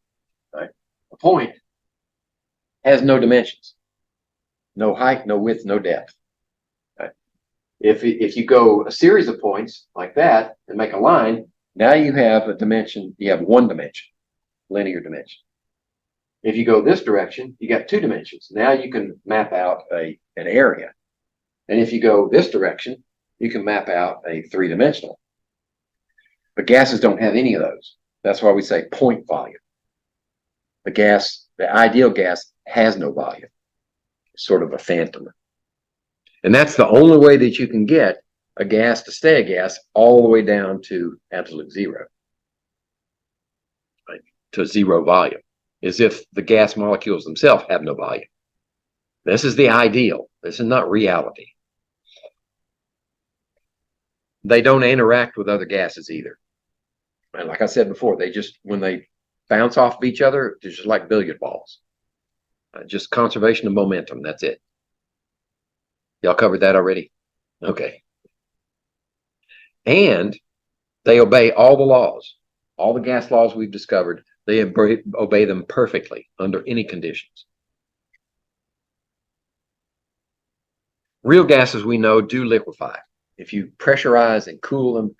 right? A point has no dimensions, no height, no width, no depth. Right? If you go a series of points like that and make a line, now you have a dimension, you have one dimension, linear dimension. If you go this direction, you got two dimensions. Now you can map out an area. And if you go this direction, you can map out a three-dimensional. But gases don't have any of those. That's why we say point volume. The ideal gas has no volume. It's sort of a phantom. And that's the only way that you can get a gas to stay a gas all the way down to absolute zero, right? To zero volume, is if the gas molecules themselves have no volume. This is the ideal. This is not reality. They don't interact with other gases either. And like I said before, when they bounce off of each other, they're just like billiard balls. Just conservation of momentum, that's it. Y'all covered that already? Okay. And they obey all the laws, all the gas laws we've discovered. They obey them perfectly under any conditions. Real gases, we know, do liquefy. If you pressurize and cool them,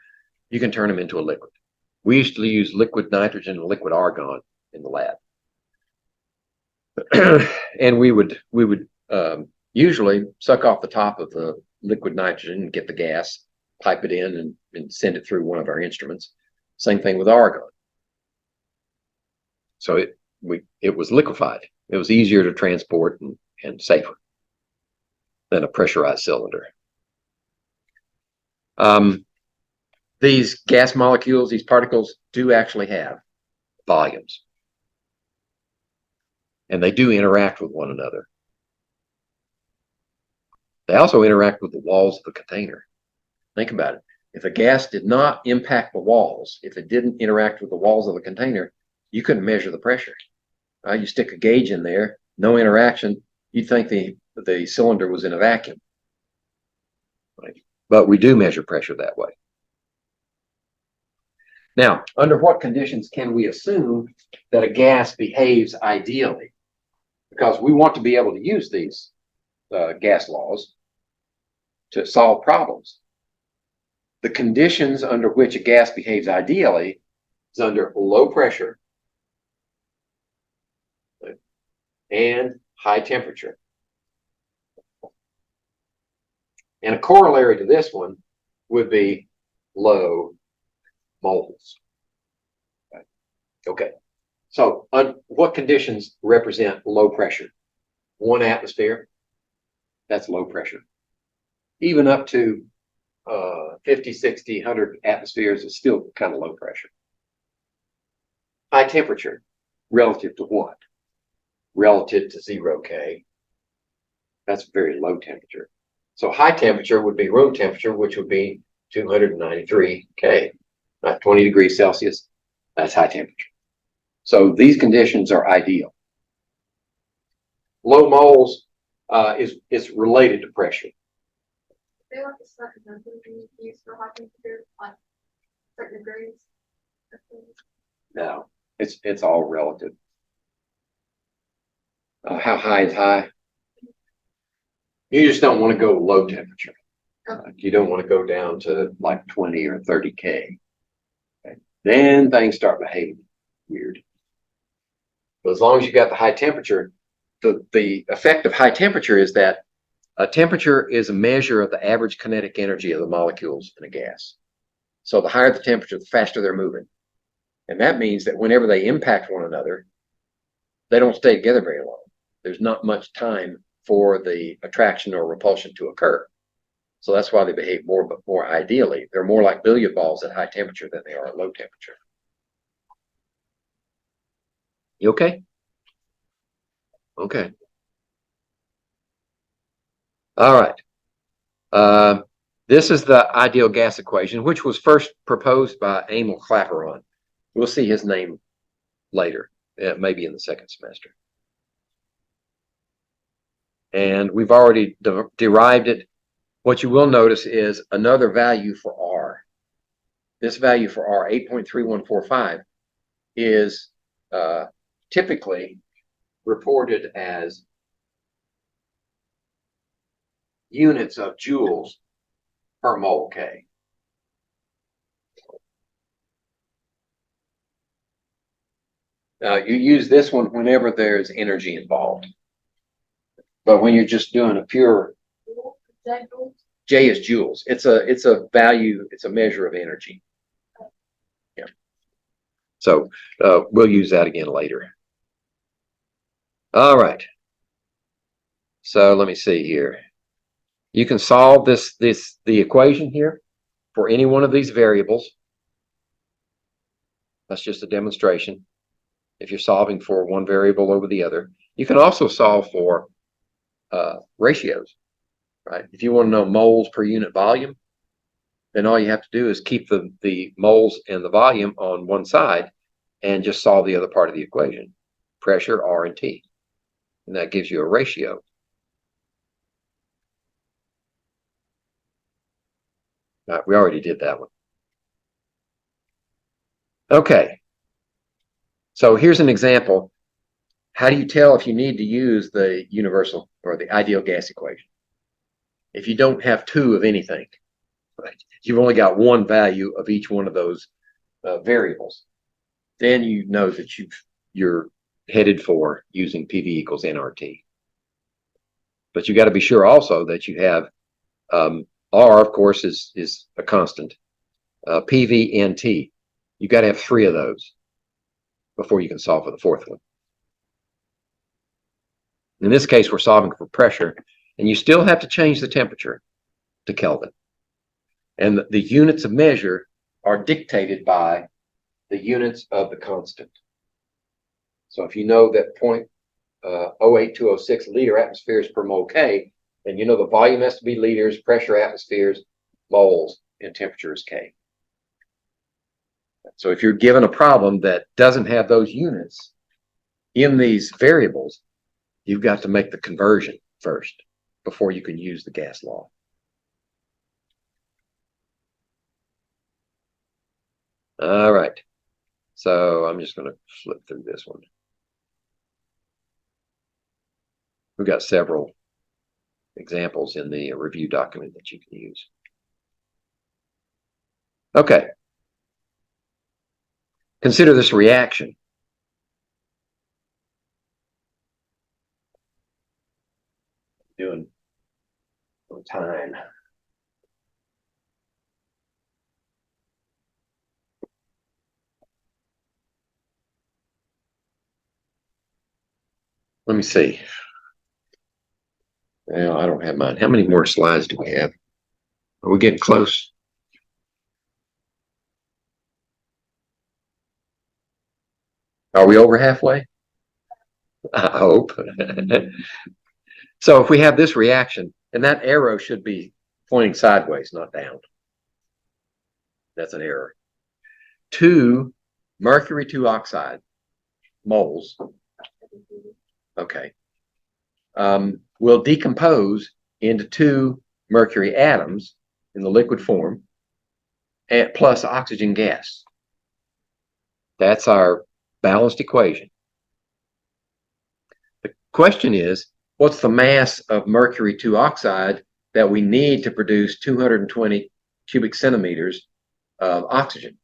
you can turn them into a liquid. We used to use liquid nitrogen and liquid argon in the lab. And we would usually suck off the top of the liquid nitrogen and get the gas, pipe it in, and send it through one of our instruments. Same thing with argon. So it was liquefied. It was easier to transport and safer than a pressurized cylinder. These gas molecules, these particles, do actually have volumes. And they do interact with one another. They also interact with the walls of the container. Think about it. If a gas did not impact the walls, if it didn't interact with the walls of the container, you couldn't measure the pressure. You stick a gauge in there, no interaction, you'd think the cylinder was in a vacuum. Right? But we do measure pressure that way. Now, under what conditions can we assume that a gas behaves ideally? Because we want to be able to use these gas laws to solve problems. The conditions under which a gas behaves ideally is under low pressure and high temperature. And a corollary to this one would be low moles. Okay. So what conditions represent low pressure? 1 atmosphere, that's low pressure. Even up to 50, 60, 100 atmospheres is still kind of low pressure. High temperature, relative to what? Relative to 0 K. That's very low temperature. So high temperature would be room temperature, which would be 293 K, not 20 degrees Celsius. That's high temperature. So these conditions are ideal. Low moles is related to pressure. They like a certain number you use for high temperature, like certain degrees. No, it's all relative. How high is high? You just don't want to go low temperature. You don't want to go down to like 20 or 30 K. Okay. Then things start behaving weird. But as long as you got the high temperature, the effect of high temperature is that a temperature is a measure of the average kinetic energy of the molecules in a gas. So the higher the temperature, the faster they're moving. And that means that whenever they impact one another, they don't stay together very long. There's not much time for the attraction or repulsion to occur. So that's why they behave more ideally. They're more like billiard balls at high temperature than they are at low temperature. You okay? Okay. All right. This is the ideal gas equation, which was first proposed by Emil Clapeyron. We'll see his name later, maybe in the second semester. And we've already derived it. What you will notice is another value for R. This value for R, 8.3145, is typically reported as units of joules per mole K. You use this one whenever there's energy involved. But when you're just doing a pure, J is joules. It's a value, it's a measure of energy. Yeah. So we'll use that again later. All right. So let me see here. You can solve the equation here for any one of these variables. That's just a demonstration. If you're solving for one variable over the other, you can also solve for ratios, right? If you want to know moles per unit volume, then all you have to do is keep the moles and the volume on one side and just solve the other part of the equation, pressure, R, and T. And that gives you a ratio. We already did that one. Okay. So here's an example. How do you tell if you need to use the universal or the ideal gas equation? If you don't have two of anything, right? You've only got one value of each one of those variables, then you know that you're headed for using PV equals nRT. But you got to be sure also that you have R, of course, is a constant. PV, NT. You got to have three of those before you can solve for the fourth one. In this case, we're solving for pressure, and you still have to change the temperature to Kelvin. And the units of measure are dictated by the units of the constant. So if you know that 0.08206 liter atmospheres per mole K, then you know the volume has to be liters, pressure atmospheres, moles, and temperature is K. So if you're given a problem that doesn't have those units in these variables, you've got to make the conversion first before you can use the gas law. All right. So I'm just going to flip through this one. We've got several examples in the review document that you can use. Okay. Consider this reaction. Doing time. Let me see. Well, I don't have mine. How many more slides do we have? Are we getting close? Are we over halfway? I hope. So if we have this reaction, and that arrow should be pointing sideways, not down. That's an error. 2 mercury 2 oxide moles, okay, will decompose into 2 mercury atoms in the liquid form and plus oxygen gas. That's our balanced equation. The question is, what's the mass of mercury 2 oxide that we need to produce 220 cubic centimeters of oxygen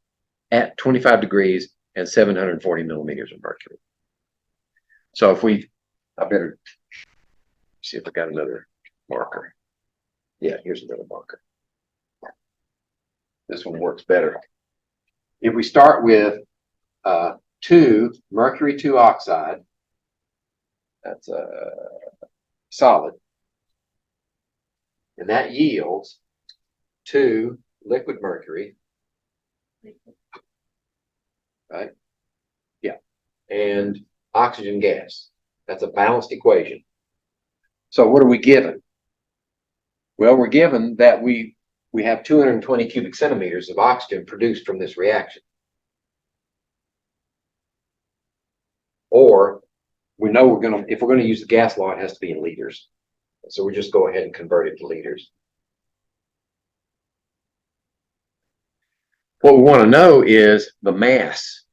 at 25 degrees and 740 millimeters of mercury? So if I better see if I got another marker. Yeah, here's another marker. This one works better. If we start with 2 mercury 2 oxide, that's a solid, and that yields 2 liquid mercury, right? Yeah, and oxygen gas. That's a balanced equation. So what are we given? Well, we're given that we have 220 cubic centimeters of oxygen produced from this reaction. Or we know if we're going to use the gas law, it has to be in liters. So we just go ahead and convert it to liters. What we want to know is the mass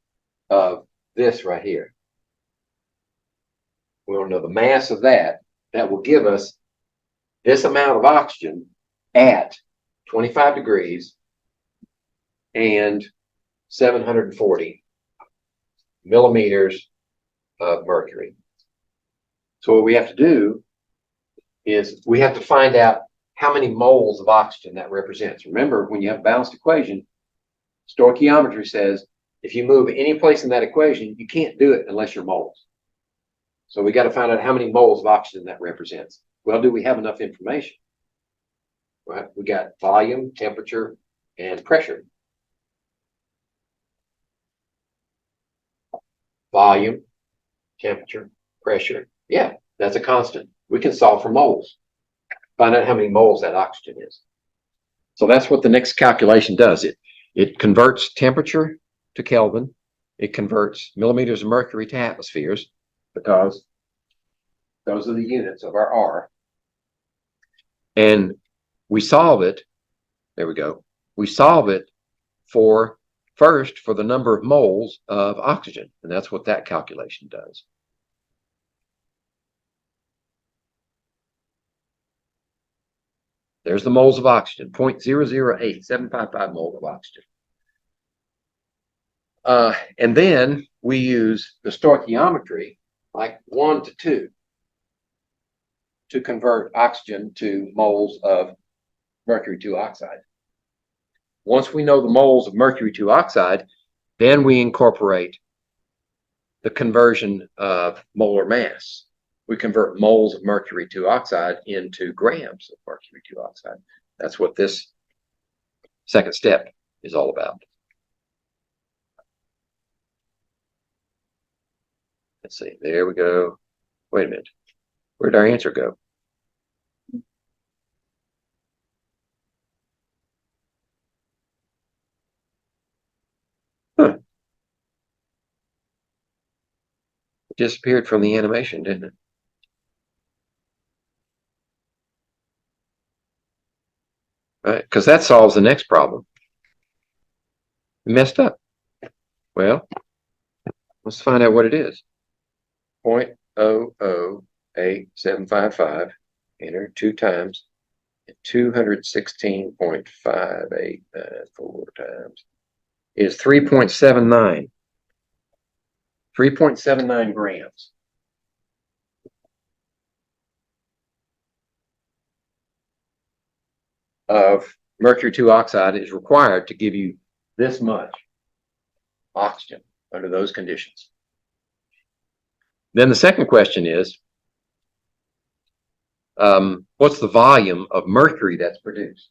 of this right here. We want to know the mass of that. That will give us this amount of oxygen at 25 degrees and 740 millimeters of mercury. So what we have to do is we have to find out how many moles of oxygen that represents. Remember, when you have a balanced equation, stoichiometry says if you move any place in that equation, you can't do it unless you're moles. So we got to find out how many moles of oxygen that represents. Well, do we have enough information? Right? We got volume, temperature, and pressure. Volume, temperature, pressure. Yeah, that's a constant. We can solve for moles. Find out how many moles that oxygen is. So that's what the next calculation does. It converts temperature to Kelvin. It converts millimeters of mercury to atmospheres, because those are the units of our R. And we solve it. There we go. We solve it first for the number of moles of oxygen. And that's what that calculation does. There's the moles of oxygen, 0.008755 moles of oxygen. And then we use the stoichiometry, like 1 to 2, to convert oxygen to moles of mercury 2 oxide. Once we know the moles of mercury 2 oxide, then we incorporate the conversion of molar mass. We convert moles of mercury 2 oxide into grams of mercury 2 oxide. That's what this second step is all about. Let's see, there we go. Wait a minute. Where'd our answer go? Huh. It disappeared from the animation, didn't it? Right, because that solves the next problem. We messed up. Well, let's find out what it is. 0.008755, enter 2 times, 216.5894 times is 3.79. 3.79 grams. Of mercury 2 oxide is required to give you this much oxygen under those conditions. Then the second question is, what's the volume of mercury that's produced?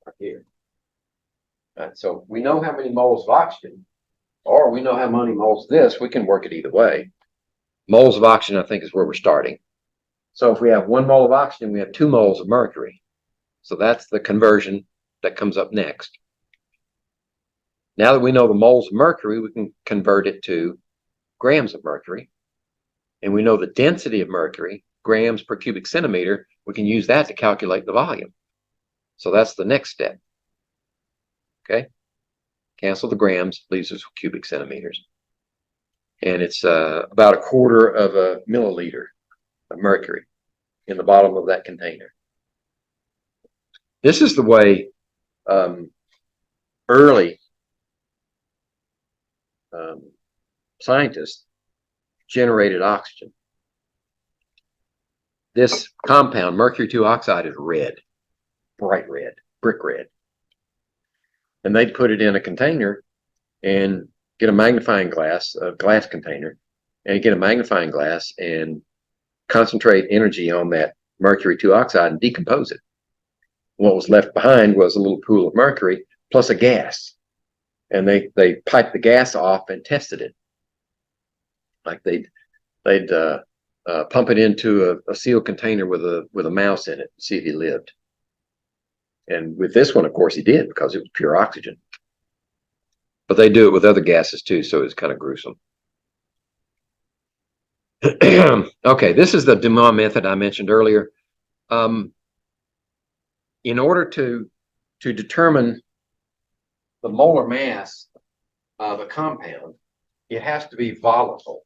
Right here. So we know how many moles of oxygen, or we know how many moles of this. We can work it either way. Moles of oxygen, I think, is where we're starting. So if we have 1 mole of oxygen, we have 2 moles of mercury. So that's the conversion that comes up next. Now that we know the moles of mercury, we can convert it to grams of mercury. And we know the density of mercury, grams per cubic centimeter. We can use that to calculate the volume. So that's the next step. Okay? Cancel the grams, leaves us with cubic centimeters. And it's about 1/4 of a milliliter of mercury in the bottom of that container. This is the way early scientists generated oxygen. This compound, mercury 2 oxide, is red, bright red, brick red. And they'd put it in a container and get a magnifying glass, a glass container, and get a magnifying glass and concentrate energy on that mercury 2 oxide and decompose it. What was left behind was a little pool of mercury plus a gas. And they piped the gas off and tested it. Like they'd pump it into a sealed container with a mouse in it to see if he lived. And with this one, of course, he did, because it was pure oxygen. But they do it with other gases too, so it's kind of gruesome. Okay, this is the Dumas method I mentioned earlier. In order to determine the molar mass of a compound, it has to be volatile.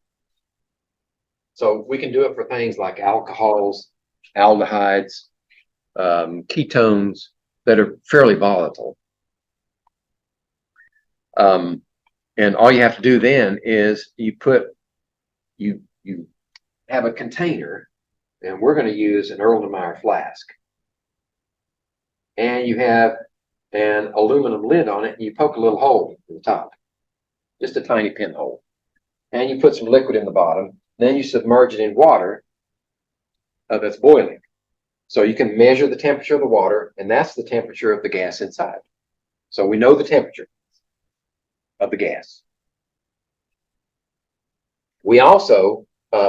So we can do it for things like alcohols, aldehydes, ketones that are fairly volatile. And all you have to do then is you have a container, and we're going to use an Erlenmeyer flask. And you have an aluminum lid on it, and you poke a little hole in the top, just a tiny pinhole. And you put some liquid in the bottom. Then you submerge it in water that's boiling. So you can measure the temperature of the water, and that's the temperature of the gas inside. So we know the temperature of the gas. We also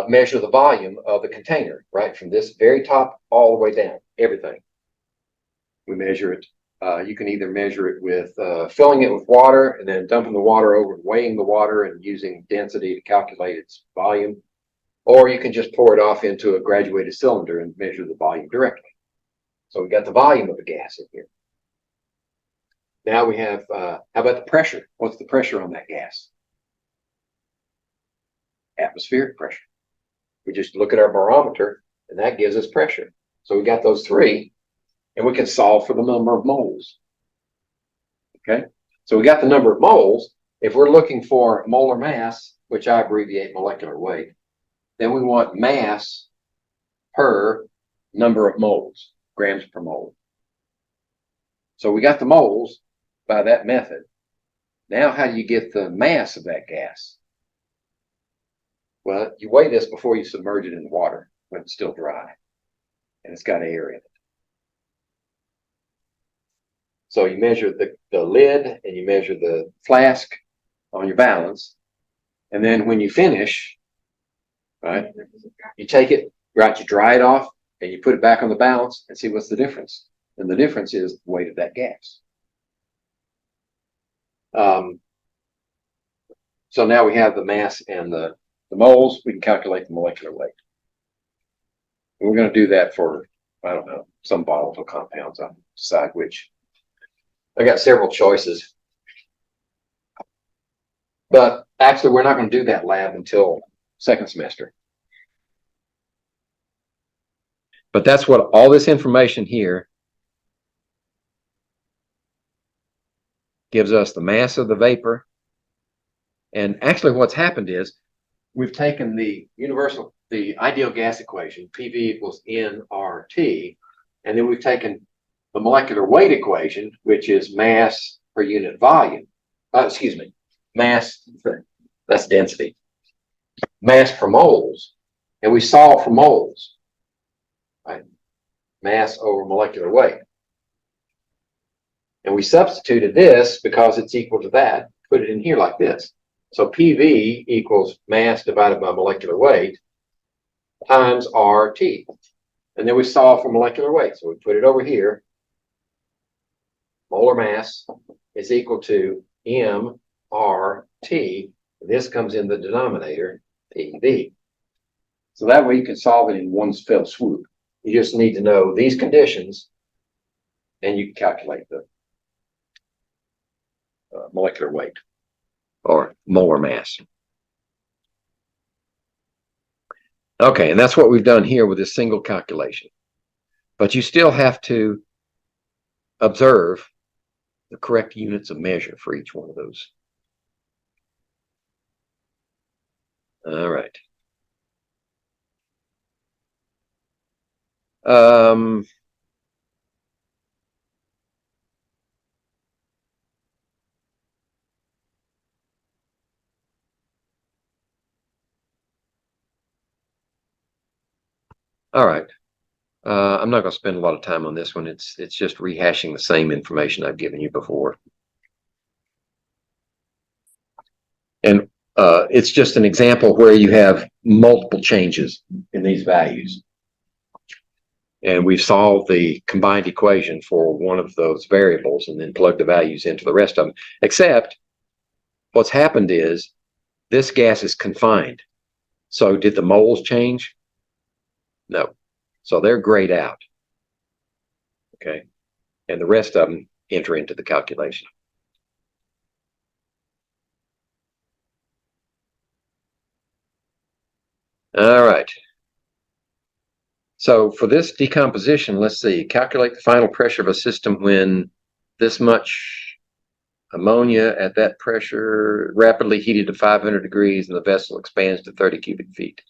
measure the volume of the container, right, from this very top all the way down, everything. We measure it. You can either measure it with filling it with water and then dumping the water over and weighing the water and using density to calculate its volume, or you can just pour it off into a graduated cylinder and measure the volume directly. So we got the volume of the gas in here. Now we have, how about the pressure? What's the pressure on that gas? Atmospheric pressure. We just look at our barometer, and that gives us pressure. So we got those three, and we can solve for the number of moles. Okay, so we got the number of moles. If we're looking for molar mass, which I abbreviate molecular weight, then we want mass per number of moles, grams per mole. So we got the moles by that method. Now, how do you get the mass of that gas? Well, you weigh this before you submerge it in the water when it's still dry and it's got air in it. So you measure the lid and you measure the flask on your balance. And then when you finish, right, you take it, right, you dry it off and you put it back on the balance and see what's the difference. And the difference is the weight of that gas. So now we have the mass and the moles. We can calculate the molecular weight. And we're going to do that for, I don't know, some volatile compounds. I'll decide which. I got several choices. But actually, we're not going to do that lab until second semester. But that's what all this information here gives us: the mass of the vapor. And actually what's happened is we've taken the ideal gas equation, PV equals nRT, and then we've taken the molecular weight equation, which is mass per unit volume. Mass, that's density. mass per moles, and we solve for moles, right? Mass over molecular weight. And we substituted this because it's equal to that, put it in here like this. So PV equals mass divided by molecular weight times RT. And then we solve for molecular weight. So we put it over here. Molar mass is equal to MRT. This comes in the denominator, PV. So that way you can solve it in one fell swoop. You just need to know these conditions, and you can calculate the molecular weight or molar mass. Okay, and that's what we've done here with this single calculation. But you still have to observe the correct units of measure for each one of those. All right. All right. I'm not going to spend a lot of time on this one. It's just rehashing the same information I've given you before. And it's just an example where you have multiple changes in these values. And we've solved the combined equation for one of those variables and then plugged the values into the rest of them. Except what's happened is this gas is confined. So did the moles change? No. So they're grayed out. Okay. And the rest of them enter into the calculation. All right. So for this decomposition, let's see, calculate the final pressure of a system when this much ammonia at that pressure rapidly heated to 500 degrees and the vessel expands to 30 cubic feet.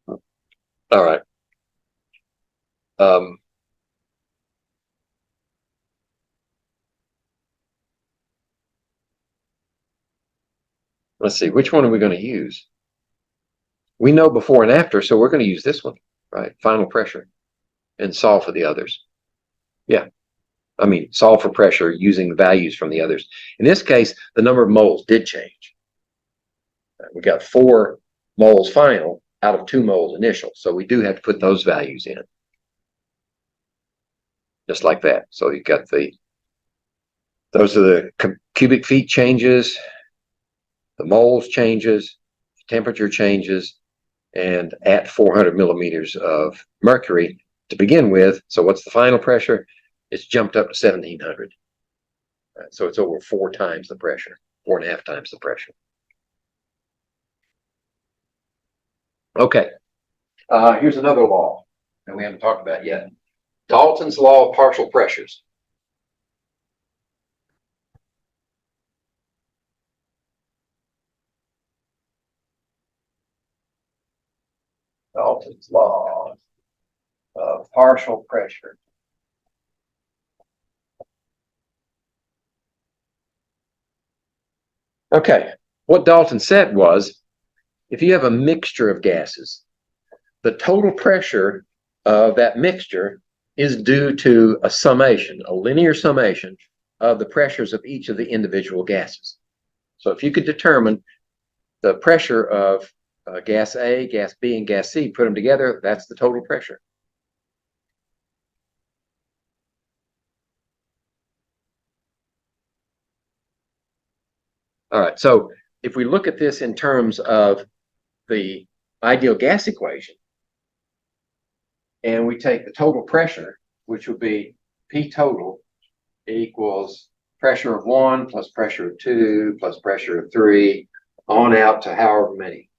All right. Let's see, which one are we going to use? We know before and after, so we're going to use this one, right? Final pressure, and solve for the others. Yeah. I mean, solve for pressure using the values from the others. In this case, the number of moles did change. We got 4 moles final out of 2 moles initial. So we do have to put those values in. Just like that. So you got those are the cubic feet changes, the moles changes, temperature changes, and at 400 millimeters of mercury to begin with. So what's the final pressure? It's jumped up to 1700. So it's over 4 times the pressure, 4.5 times the pressure. Okay, here's another law that we haven't talked about yet. Dalton's law of partial pressures. Dalton's law of partial pressure. Okay, what Dalton said was, if you have a mixture of gases, the total pressure of that mixture is due to a summation, a linear summation of the pressures of each of the individual gases. So if you could determine the pressure of gas A, gas B, and gas C, put them together, that's the total pressure. All right, so if we look at this in terms of the ideal gas equation, and we take the total pressure, which would be P total equals pressure of 1 plus pressure of 2 plus pressure of 3, on out to however many.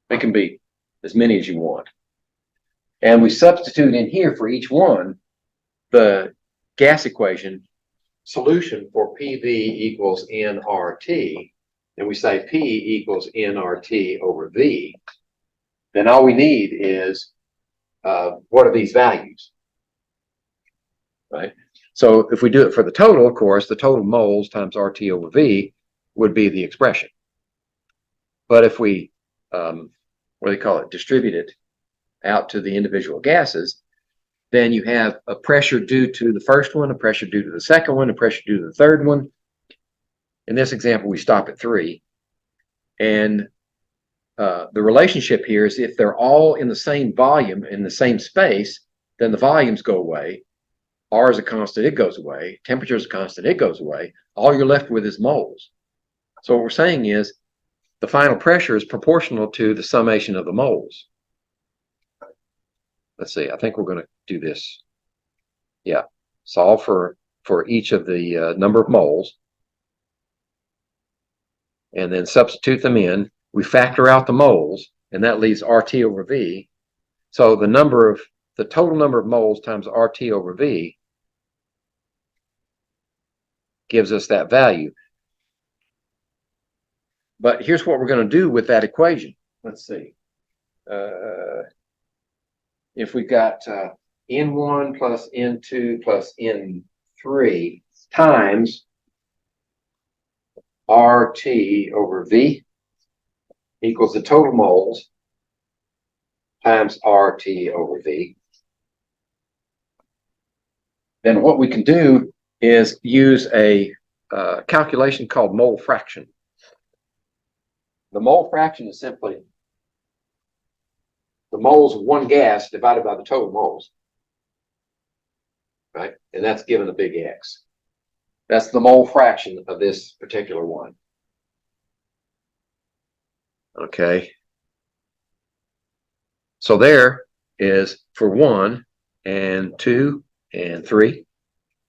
It can be as many as you want. And we substitute in here for each one the gas equation solution for PV equals nRT, and we say P equals nRT over V, then all we need is what are these values, right? So if we do it for the total, of course, the total moles times RT over V would be the expression. But if we what do they call it, distributed out to the individual gases, then you have a pressure due to the first one, a pressure due to the second one, a pressure due to the third one. In this example, we stop at 3. And the relationship here is if they're all in the same volume, in the same space, then the volumes go away. R is a constant, it goes away. Temperature is a constant, it goes away. All you're left with is moles. So what we're saying is the final pressure is proportional to the summation of the moles. Let's see, I think we're going to do this. Yeah, solve for each of the number of moles, and then substitute them in. We factor out the moles, and that leaves RT over V. So the total number of moles times RT over V gives us that value. But here's what we're going to do with that equation. Let's see. If we've got N1 plus N2 plus N3 times RT over V equals the total moles times RT over V, then what we can do is use a calculation called mole fraction. The mole fraction is simply the moles of one gas divided by the total moles, right? And that's given a big X. That's the mole fraction of this particular one. Okay. So there is for 1 and 2 and 3,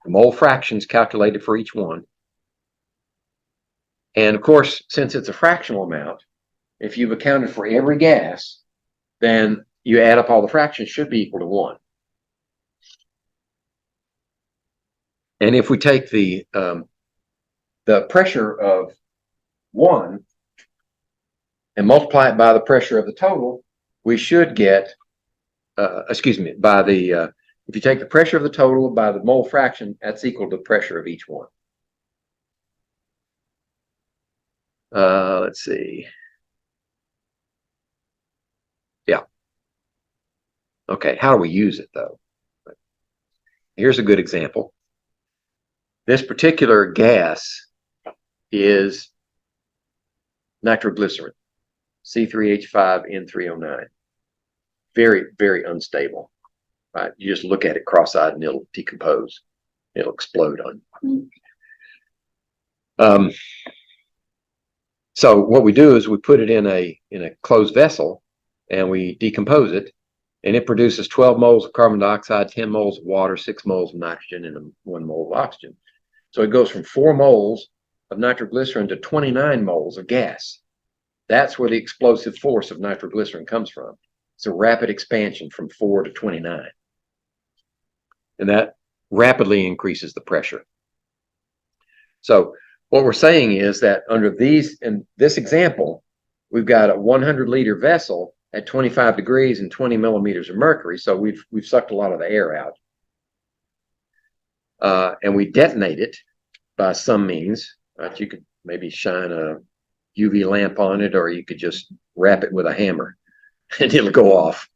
the mole fractions calculated for each one. And of course, since it's a fractional amount, if you've accounted for every gas, then you add up all the fractions, should be equal to 1. And if we take the pressure of 1 and multiply it by the pressure of the total, we should get, if you take the pressure of the total by the mole fraction, that's equal to the pressure of each one. Let's see. Yeah. Okay, how do we use it though? Here's a good example. This particular gas is nitroglycerin, C3H5N309. Very, very unstable. Right? You just look at it cross-eyed and it'll decompose. It'll explode on you. So what we do is we put it in a closed vessel and we decompose it, and it produces 12 moles of carbon dioxide, 10 moles of water, 6 moles of nitrogen, and 1 mole of oxygen. So it goes from 4 moles of nitroglycerin to 29 moles of gas. That's where the explosive force of nitroglycerin comes from. It's a rapid expansion from 4 to 29. And that rapidly increases the pressure. So what we're saying is that in this example, we've got a 100-liter vessel at 25 degrees and 20 millimeters of mercury. So we've sucked a lot of the air out. And we detonate it by some means. Right? You could maybe shine a UV lamp on it, or you could just wrap it with a hammer and it'll go off.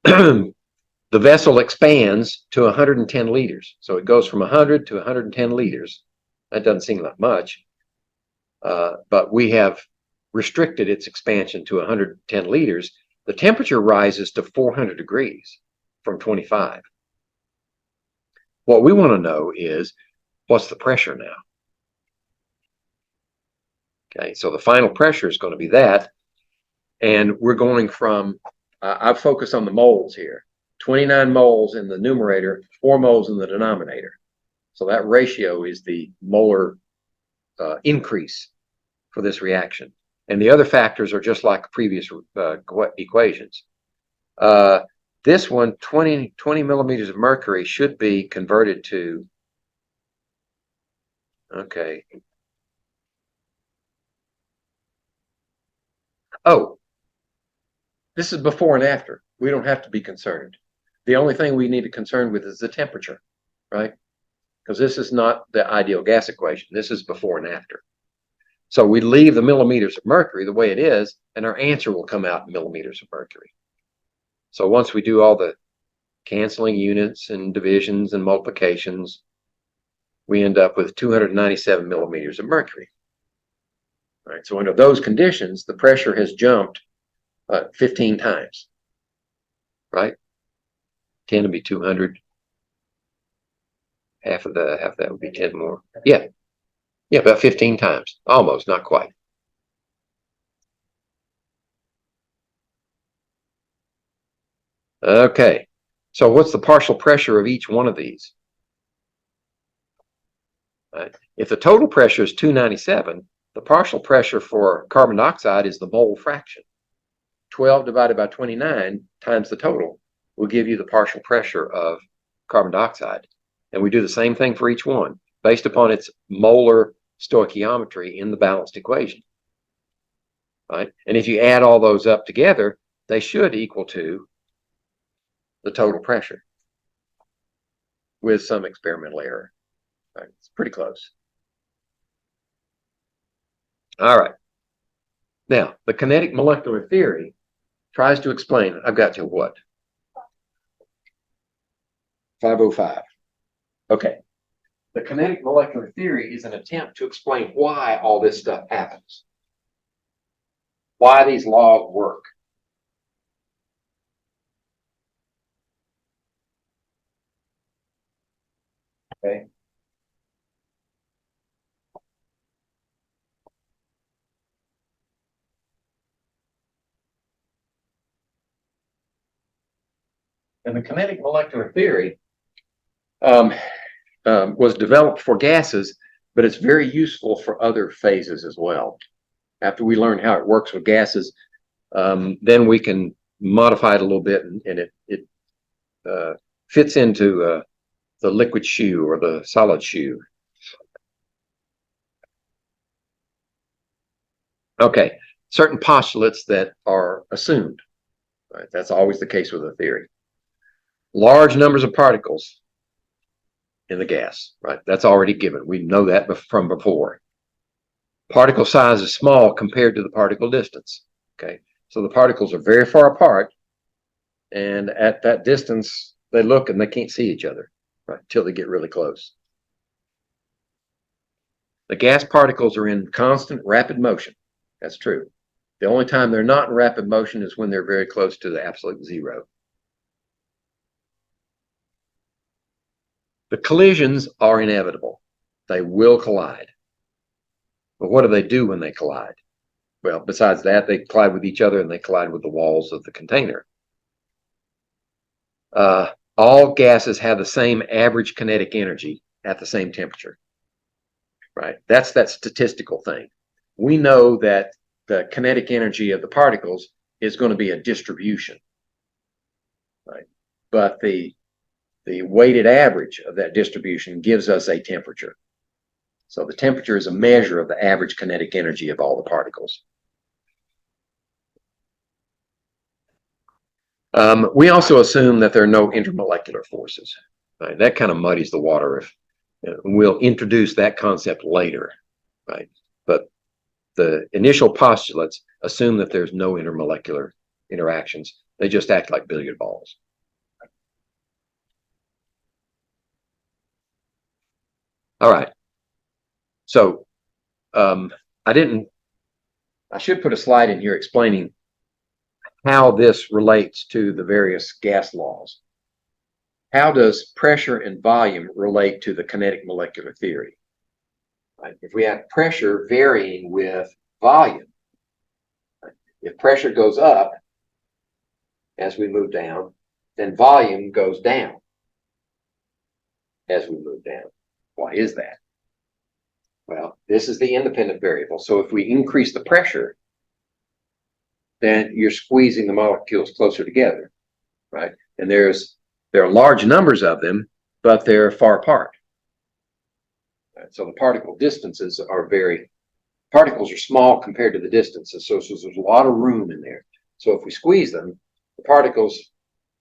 The vessel expands to 110 liters. So it goes from 100 to 110 liters. That doesn't seem like much, but we have restricted its expansion to 110 liters. The temperature rises to 400 degrees from 25. What we want to know is, what's the pressure now? Okay, so the final pressure is going to be that. And we're going from, I've focused on the moles here, 29 moles in the numerator, 4 moles in the denominator. So that ratio is the molar increase for this reaction. And the other factors are just like previous equations. This one, 20 millimeters of mercury, should be converted to, okay. Oh, this is before and after. We don't have to be concerned. The only thing we need to concern with is the temperature, right? Because this is not the ideal gas equation. This is before and after. So we leave the millimeters of mercury the way it is, and our answer will come out in millimeters of mercury. So once we do all the canceling units and divisions and multiplications, we end up with 297 millimeters of mercury. All right, so under those conditions, the pressure has jumped 15 times, right? 10 would be 200. Half of that would be 10 more. Yeah, about 15 times, almost, not quite. Okay, so what's the partial pressure of each one of these? Right. If the total pressure is 297, the partial pressure for carbon dioxide is the mole fraction. 12 divided by 29 times the total will give you the partial pressure of carbon dioxide. And we do the same thing for each one based upon its molar stoichiometry in the balanced equation. Right? And if you add all those up together, they should equal to the total pressure with some experimental error. Right? It's pretty close. All right. Now, the kinetic molecular theory tries to explain, I've got to what? 505. Okay. The kinetic molecular theory is an attempt to explain why all this stuff happens, why these laws work. Okay. And the kinetic molecular theory was developed for gases, but it's very useful for other phases as well. After we learn how it works with gases, then we can modify it a little bit, and it fits into the liquid shoe or the solid shoe. Okay, certain postulates that are assumed. Right? That's always the case with a theory. Large numbers of particles in the gas, right? That's already given. We know that from before. Particle size is small compared to the particle distance. Okay, so the particles are very far apart, and at that distance, they look and they can't see each other, right? Until they get really close. The gas particles are in constant rapid motion. That's true. The only time they're not in rapid motion is when they're very close to the absolute zero. The collisions are inevitable. They will collide. But what do they do when they collide? Well, besides that, they collide with each other and they collide with the walls of the container. All gases have the same average kinetic energy at the same temperature, right? That's that statistical thing. We know that the kinetic energy of the particles is going to be a distribution, right? But the weighted average of that distribution gives us a temperature. So the temperature is a measure of the average kinetic energy of all the particles. We also assume that there are no intermolecular forces. Right? That kind of muddies the water. If we'll introduce that concept later, right? But the initial postulates assume that there's no intermolecular interactions. They just act like billiard balls. All right. So I should put a slide in here explaining how this relates to the various gas laws. How does pressure and volume relate to the kinetic molecular theory? Right? If we have pressure varying with volume, right? If pressure goes up as we move down, then volume goes down as we move down. Why is that? Well, this is the independent variable. So if we increase the pressure, then you're squeezing the molecules closer together, right? And there are large numbers of them, but they're far apart. Right? So the particle distances are particles are small compared to the distances. So there's a lot of room in there. So if we squeeze them, the particles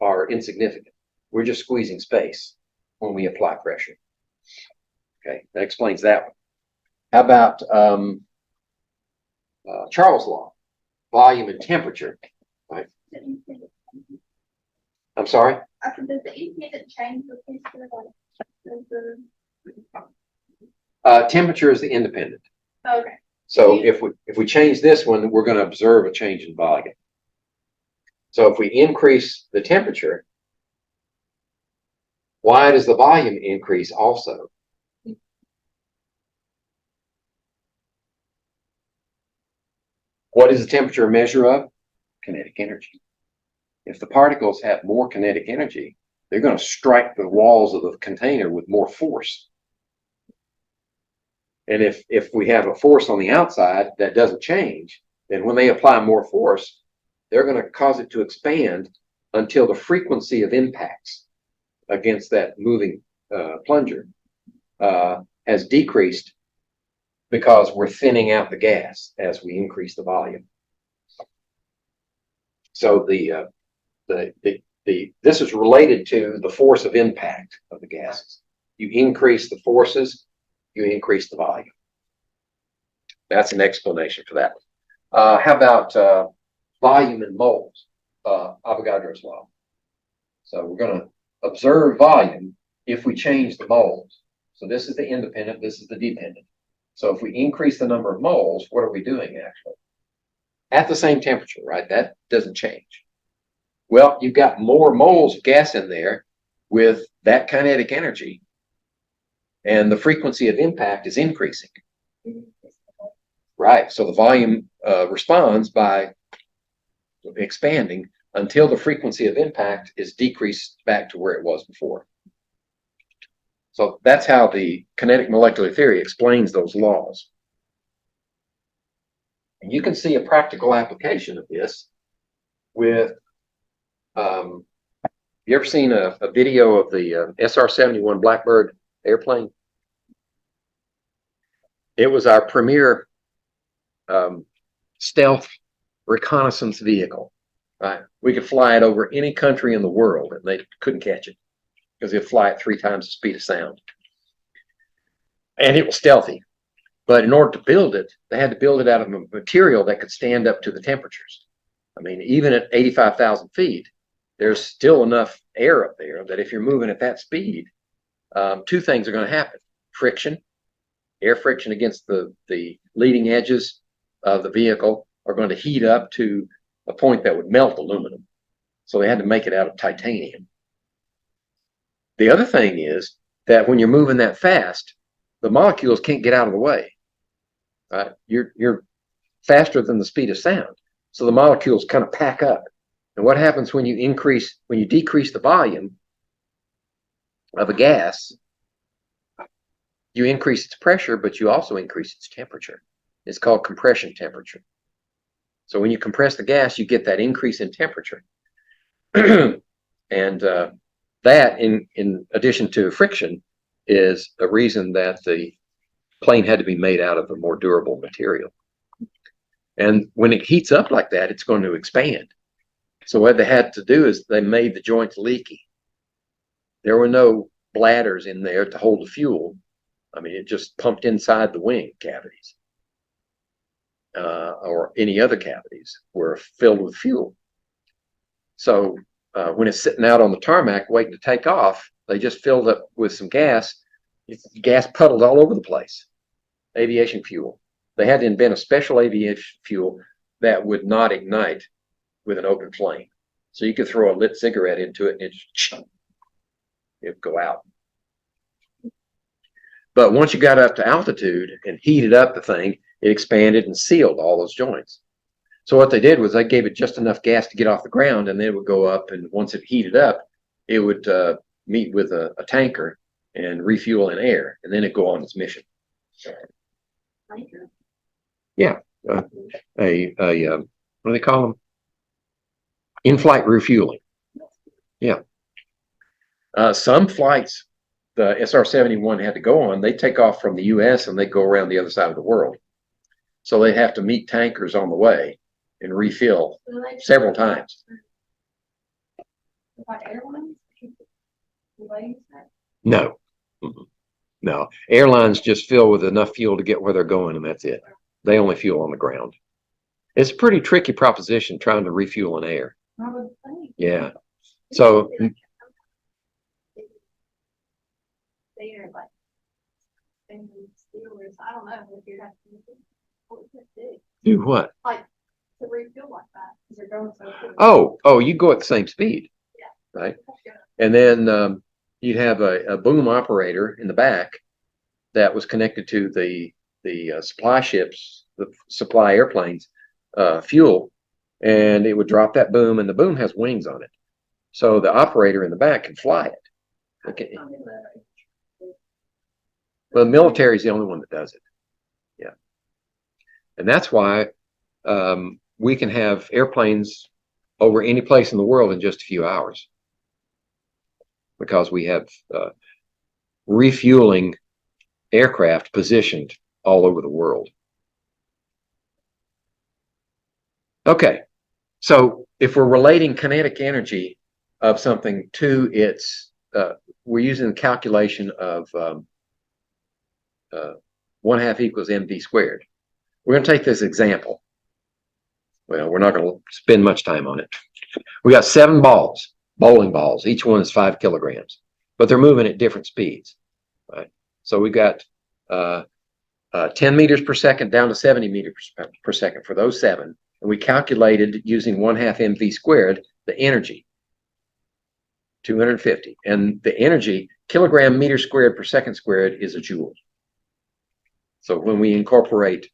are insignificant. We're just squeezing space when we apply pressure. Okay, that explains that one. How about Charles law, volume and temperature. Right? I'm sorry? I said, does the independent change the temperature? Temperature is the independent. Okay. So if we change this one, we're going to observe a change in volume. So if we increase the temperature, why does the volume increase also? What is the temperature a measure of? Kinetic energy. If the particles have more kinetic energy, they're going to strike the walls of the container with more force. And if we have a force on the outside that doesn't change, then when they apply more force, they're going to cause it to expand until the frequency of impacts against that moving plunger has decreased, because we're thinning out the gas as we increase the volume. So this is related to the force of impact of the gases. You increase the forces, you increase the volume. That's an explanation for that. How about volume in moles? Avogadro's law. So we're going to observe volume if we change the moles. So this is the independent, this is the dependent. So if we increase the number of moles, what are we doing actually? At the same temperature, right? That doesn't change. Well, you've got more moles of gas in there with that kinetic energy, and the frequency of impact is increasing. Right, so the volume responds by expanding until the frequency of impact is decreased back to where it was before. So that's how the kinetic molecular theory explains those laws. And you can see a practical application of this with, you ever seen a video of the SR-71 Blackbird airplane? It was our premier stealth reconnaissance vehicle. Right? We could fly it over any country in the world and they couldn't catch it, because it'd fly at 3 times the speed of sound. And it was stealthy. But in order to build it, they had to build it out of a material that could stand up to the temperatures. I mean, even at 85,000 feet, there's still enough air up there that if you're moving at that speed, 2 things are going to happen. Friction, air friction against the leading edges of the vehicle are going to heat up to a point that would melt aluminum. So they had to make it out of titanium. The other thing is that when you're moving that fast, the molecules can't get out of the way. Right? You're faster than the speed of sound. So the molecules kind of pack up. And what happens when you decrease the volume of a gas, you increase its pressure, but you also increase its temperature. It's called compression temperature. So when you compress the gas, you get that increase in temperature. And that, in addition to friction, is a reason that the plane had to be made out of a more durable material. And when it heats up like that, it's going to expand. So what they had to do is they made the joints leaky. There were no bladders in there to hold the fuel. I mean, it just pumped inside the wing cavities, or any other cavities were filled with fuel. So when it's sitting out on the tarmac waiting to take off, they just filled up with some gas. Gas puddled all over the place. Aviation fuel. They had to invent a special aviation fuel that would not ignite with an open flame. So you could throw a lit cigarette into it and it'd go out. But once you got up to altitude and heated up the thing, it expanded and sealed all those joints. So what they did was they gave it just enough gas to get off the ground, and then it would go up, and once it heated up, it would meet with a tanker and refuel in air, and then it'd go on its mission. Yeah, what do they call them? In-flight refueling. Yeah. Some flights the SR-71 had to go on, they take off from the U.S. and they go around the other side of the world. So they have to meet tankers on the way and refill several times. No. No. Airlines just fill with enough fuel to get where they're going, and that's it. They only fuel on the ground. It's a pretty tricky proposition trying to refuel an air. I would think. Yeah. So They're like, and steelers, I don't know if you have to. What would it do what? like to refuel like that? Because you're going so quick. Oh, you go at the same speed. Yeah. Right. And then you'd have a boom operator in the back that was connected to the supply ships, the supply airplanes, fuel, and it would drop that boom, and the boom has wings on it, so the operator in the back can fly it. Okay. Well, the military is the only one that does it. Yeah, and that's why we can have airplanes over any place in the world in just a few hours, because we have refueling aircraft positioned all over the world. Okay, so if we're relating kinetic energy of something to its, we're using the calculation of 1/2 equals mv squared. We're going to take this example. Well, we're not going to spend much time on it. We got 7 balls, bowling balls. Each one is 5 kilograms, but they're moving at different speeds. Right? So we got 10 meters per second down to 70 meters per second for those 7. And we calculated using 1/2 mv squared the energy, 250. And the energy, kilogram meter squared per second squared, is a joule. So when we incorporate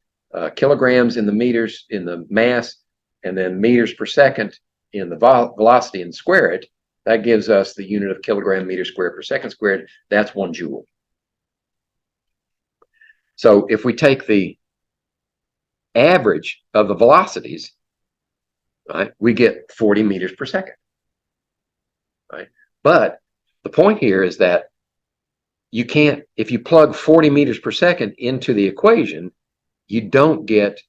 kilograms in the meters in the mass, and then meters per second in the velocity and square it, that gives us the unit of kilogram meter squared per second squared. That's 1 joule. So if we take the average of the velocities, right, we get 40 meters per second. Right? But the point here is that you can't, if you plug 40 meters per second into the equation, you don't get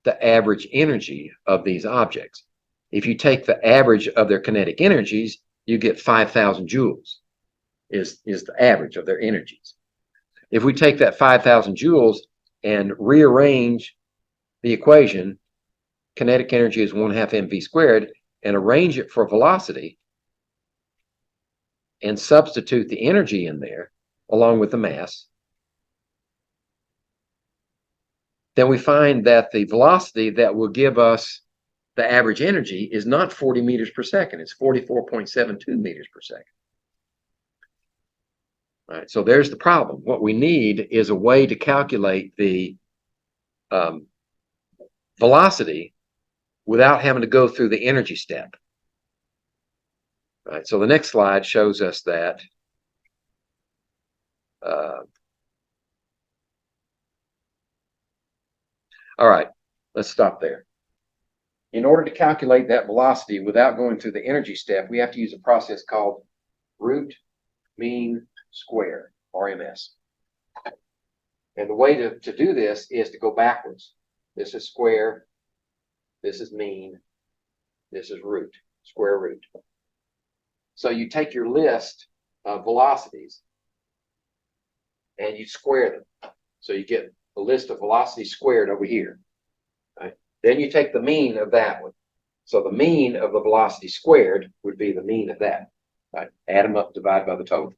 the average energy of these objects. If you take the average of their kinetic energies, you get 5,000 joules is the average of their energies. If we take that 5,000 joules and rearrange the equation, kinetic energy is 1/2 mv squared, and arrange it for velocity, and substitute the energy in there along with the mass, then we find that the velocity that will give us the average energy is not 40 meters per second. It's 44.72 meters per second. All right, so there's the problem. What we need is a way to calculate the velocity without having to go through the energy step. All right, so the next slide shows us that all right, let's stop there. In order to calculate that velocity without going through the energy step, we have to use a process called root mean square, RMS. And the way to do this is to go backwards. This is square, this is mean, this is root, square root. So you take your list of velocities and you square them. So you get a list of velocities squared over here. Right? Then you take the mean of that one. So the mean of the velocity squared would be the mean of that. Right? Add them up, divide by the total.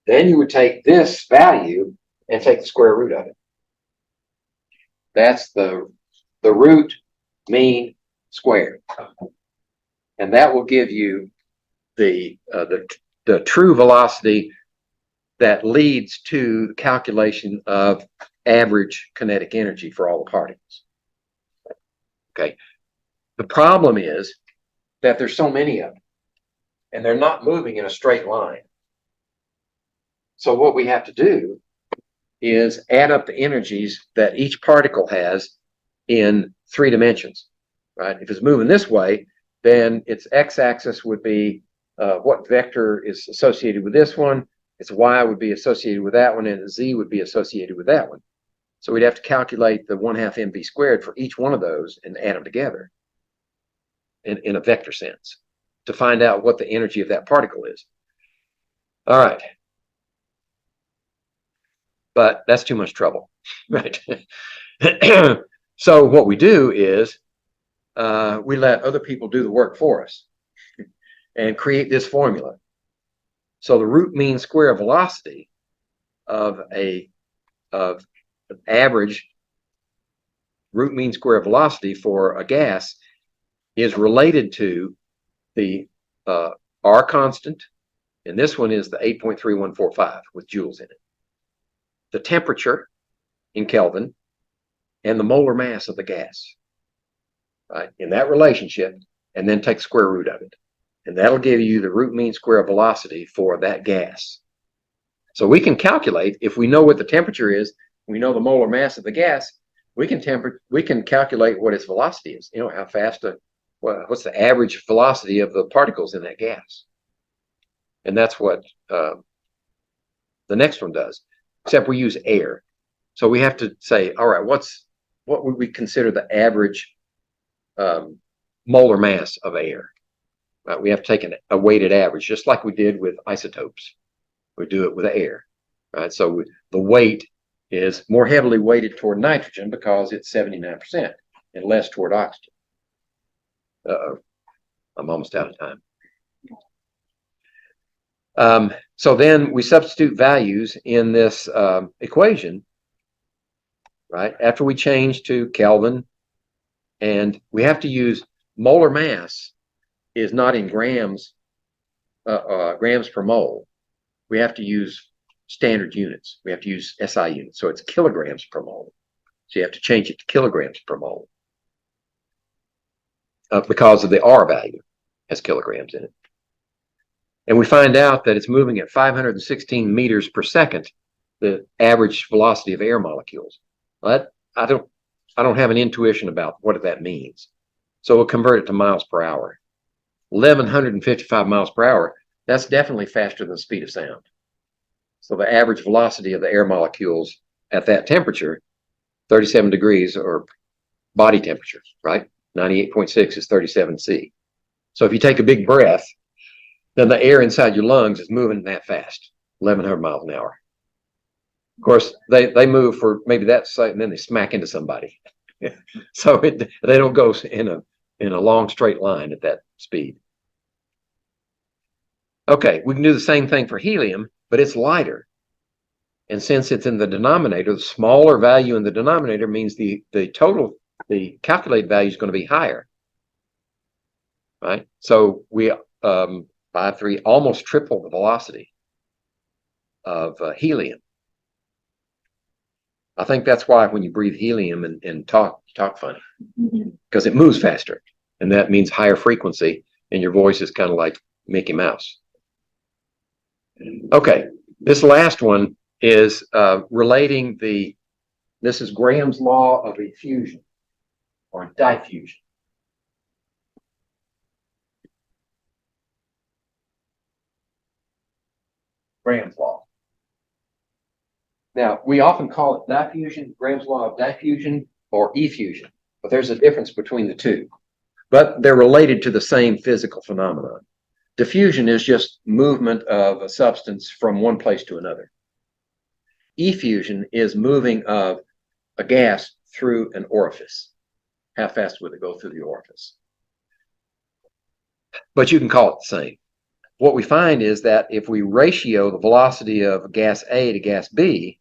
Then you would take this value and take the square root of it. That's the root mean squared. And that will give you the true velocity that leads to the calculation of average kinetic energy for all the particles. Okay. The problem is that there's so many of them, and they're not moving in a straight line. So what we have to do is add up the energies that each particle has in 3 dimensions. Right? If it's moving this way, then its x-axis would be what vector is associated with this one. Its y would be associated with that one, and its z would be associated with that one. So we'd have to calculate the 1/2 mv squared for each one of those and add them together in a vector sense to find out what the energy of that particle is. All right. But that's too much trouble, right? So what we do is we let other people do the work for us and create this formula. So the root mean square velocity of average root mean square velocity for a gas is related to the R constant, and this one is the 8.3145 with joules in it, the temperature in Kelvin, and the molar mass of the gas, right, in that relationship, and then take the square root of it. And that'll give you the root mean square velocity for that gas. So we can calculate, if we know what the temperature is, we know the molar mass of the gas, we can calculate what its velocity is. You know, how fast what's the average velocity of the particles in that gas. And that's what the next one does, except we use air. So we have to say, all right, what would we consider the average molar mass of air? Right? We have to take a weighted average, just like we did with isotopes. We do it with air, right? So the weight is more heavily weighted toward nitrogen because it's 79% and less toward oxygen. Uh-oh, I'm almost out of time. So then we substitute values in this equation, right? After we change to Kelvin, and we have to use molar mass is not in grams per mole. We have to use standard units. We have to use SI units. So it's kilograms per mole. So you have to change it to kilograms per mole because of the R value has kilograms in it. And we find out that it's moving at 516 meters per second, the average velocity of air molecules. But I don't have an intuition about what that means. So we'll convert it to miles per hour. 1,155 miles per hour, that's definitely faster than the speed of sound. So the average velocity of the air molecules at that temperature, 37 degrees, or body temperature, right? 98.6 is 37 C. So if you take a big breath, then the air inside your lungs is moving that fast, 1,100 miles an hour. Of course, they move for maybe that second, and then they smack into somebody. So they don't go in a long straight line at that speed. Okay, we can do the same thing for helium, but it's lighter. And since it's in the denominator, the smaller value in the denominator means the calculated value is going to be higher, right? So we 5.3 almost triple the velocity of helium. I think that's why when you breathe helium and talk, you talk funny, because it moves faster, and that means higher frequency, and your voice is kind of like Mickey Mouse. Okay, this last one is relating this is Graham's law of effusion or diffusion. Graham's law. Now, we often call it diffusion, Graham's law of diffusion, or effusion, but there's a difference between the two. But they're related to the same physical phenomenon. Diffusion is just movement of a substance from one place to another. Effusion is moving of a gas through an orifice. How fast would it go through the orifice? But you can call it the same. What we find is that if we ratio the velocity of gas A to gas B,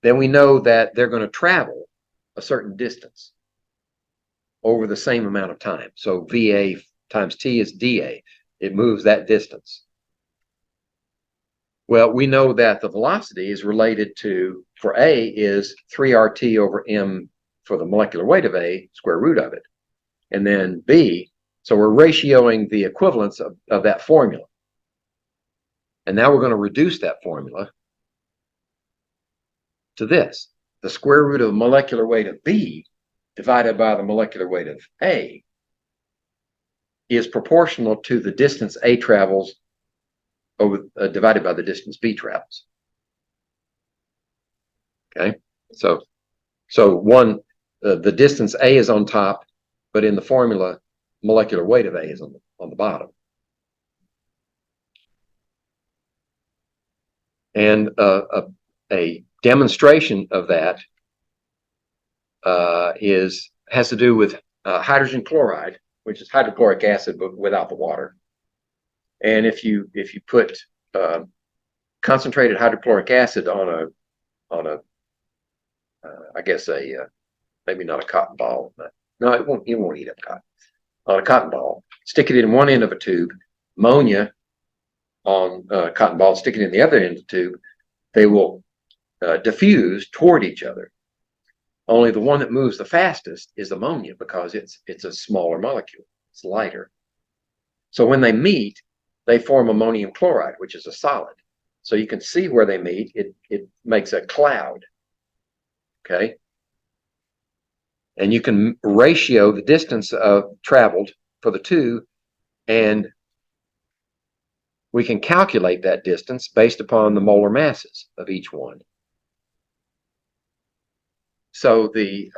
then we know that they're going to travel a certain distance over the same amount of time. So VA times T is DA. It moves that distance. Well, we know that the velocity is related to, for A, is 3RT over M for the molecular weight of A, square root of it. And then B, so we're ratioing the equivalence of that formula. And now we're going to reduce that formula to this. The square root of the molecular weight of B divided by the molecular weight of A is proportional to the distance A travels over divided by the distance B travels. Okay, so the distance A is on top, but in the formula, molecular weight of A is on the bottom. And a demonstration of that has to do with hydrogen chloride, which is hydrochloric acid but without the water. And if you put concentrated hydrochloric acid on a I guess maybe not a cotton ball. No, it won't eat up cotton. On a cotton ball, stick it in one end of a tube, ammonia on a cotton ball, stick it in the other end of the tube. They will diffuse toward each other. Only the one that moves the fastest is ammonia because it's a smaller molecule. It's lighter. So when they meet, they form ammonium chloride, which is a solid. So you can see where they meet. It makes a cloud. Okay. And you can ratio the distance traveled for the two, and we can calculate that distance based upon the molar masses of each one. So the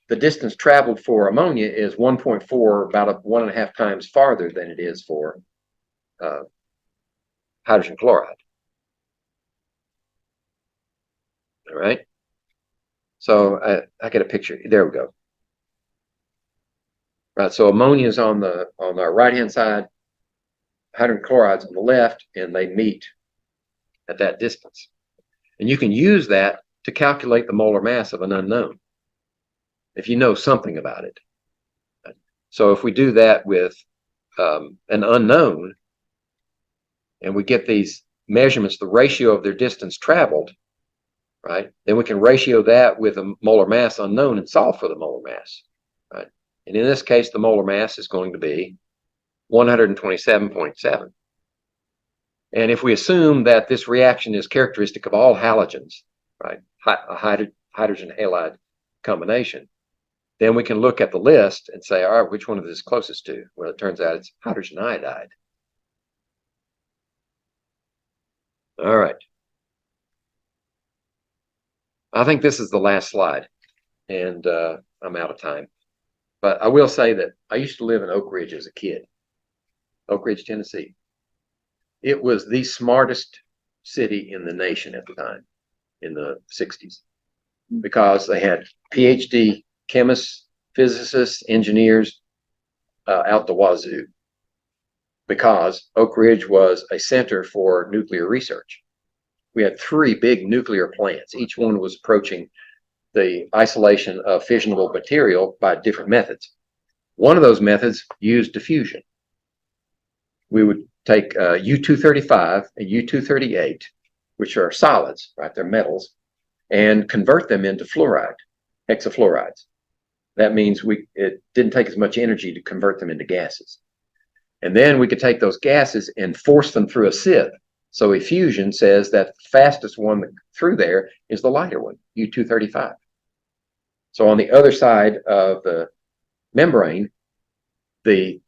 distance traveled for ammonia is 1.4, about 1.5 times farther than it is for hydrogen chloride. All right. So I get a picture. There we go. Right. So ammonia is on our right-hand side, hydrogen chloride's on the left, and they meet at that distance. And you can use that to calculate the molar mass of an unknown if you know something about it. So if we do that with an unknown, and we get these measurements, the ratio of their distance traveled, right? Then we can ratio that with a molar mass unknown and solve for the molar mass, right? And in this case, the molar mass is going to be 127.7. And if we assume that this reaction is characteristic of all halogens, right, a hydrogen halide combination, then we can look at the list and say, all right, which one of this is closest to? Well, it turns out it's hydrogen iodide. All right. I think this is the last slide, and I'm out of time. But I will say that I used to live in Oak Ridge as a kid, Oak Ridge, Tennessee. It was the smartest city in the nation at the time, in the 60s, because they had PhD chemists, physicists, engineers out the wazoo, because Oak Ridge was a center for nuclear research. We had 3 big nuclear plants. Each one was approaching the isolation of fissionable material by different methods. One of those methods used diffusion. We would take U-235 and U-238, which are solids, right? They're metals, and convert them into fluoride, hexafluorides. That means it didn't take as much energy to convert them into gases. And then we could take those gases and force them through a sieve. So effusion says that the fastest one through there is the lighter one, U-235. So on the other side of the membrane, the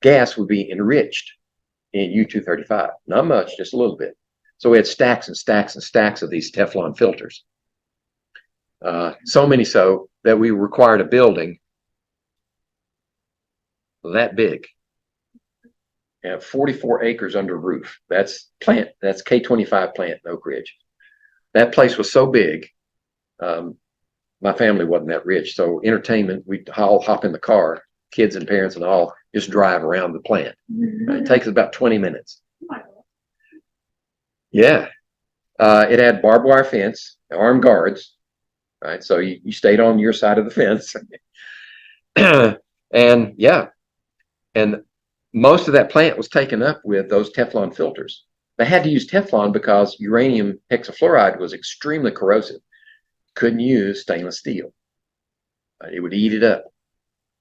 gas would be enriched in U-235. Not much, just a little bit. So we had stacks and stacks and stacks of these Teflon filters. So many so that we required a building that big. And 44 acres under roof. That's K25 plant in Oak Ridge. That place was so big. My family wasn't that rich, so entertainment, we'd all hop in the car, kids and parents and all, just drive around the plant. It takes about 20 minutes. Yeah. It had barbed wire fence, armed guards, right? So you stayed on your side of the fence. And yeah, and most of that plant was taken up with those Teflon filters. They had to use Teflon because uranium hexafluoride was extremely corrosive. Couldn't use stainless steel. It would eat it up.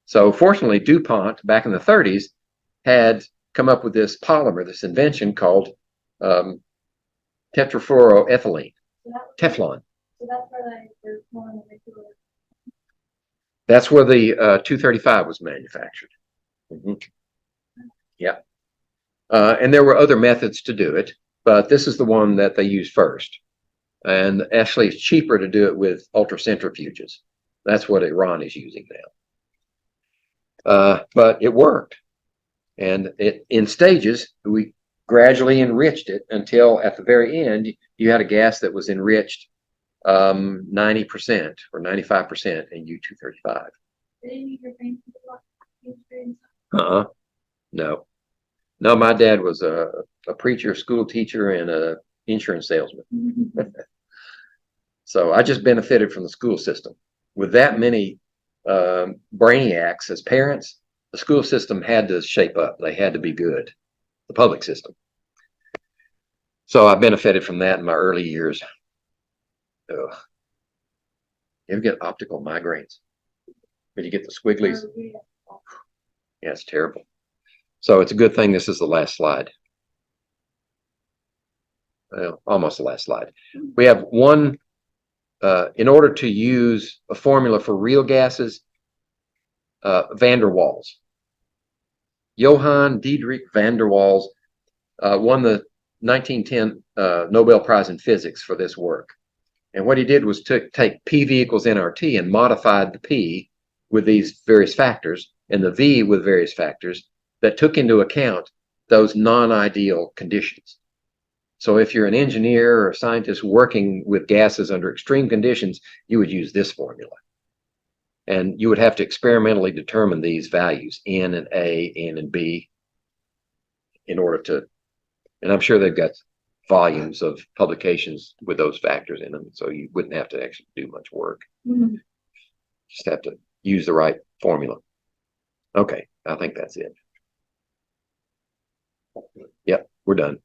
So fortunately, DuPont back in the 30s had come up with this polymer, this invention called tetrafluoroethylene, Teflon. So that's where they're pulling the nuclear. That's where the 235 was manufactured. Yeah. And there were other methods to do it, but this is the one that they used first. And actually, it's cheaper to do it with ultracentrifuges. That's what Iran is using now. But it worked. And in stages, we gradually enriched it until at the very end, you had a gas that was enriched 90% or 95% in U235. Did any of your family do like experience? Uh-uh. No. No, my dad was a preacher, school teacher, and a insurance salesman. So I just benefited from the school system. With that many brainiacs as parents, the school system had to shape up. They had to be good, the public system. So I benefited from that in my early years. Ugh. You ever get optical migraines? When you get the squigglies? Oh, yeah. Yeah, it's terrible. So it's a good thing this is the last slide. Well, almost the last slide. We have one, in order to use a formula for real gases, van der Waals. Johann Diedrich van der Waals won the 1910 Nobel Prize in Physics for this work. And what he did was to take P v equals nRT and modified the P with these various factors and the V with various factors that took into account those non-ideal conditions. So if you're an engineer or a scientist working with gases under extreme conditions, you would use this formula. And you would have to experimentally determine these values, N and A, N and B, in order to, and I'm sure they've got volumes of publications with those factors in them, so you wouldn't have to actually do much work. Mhm. Just have to use the right formula. Okay, I think that's it. Yep, we're done.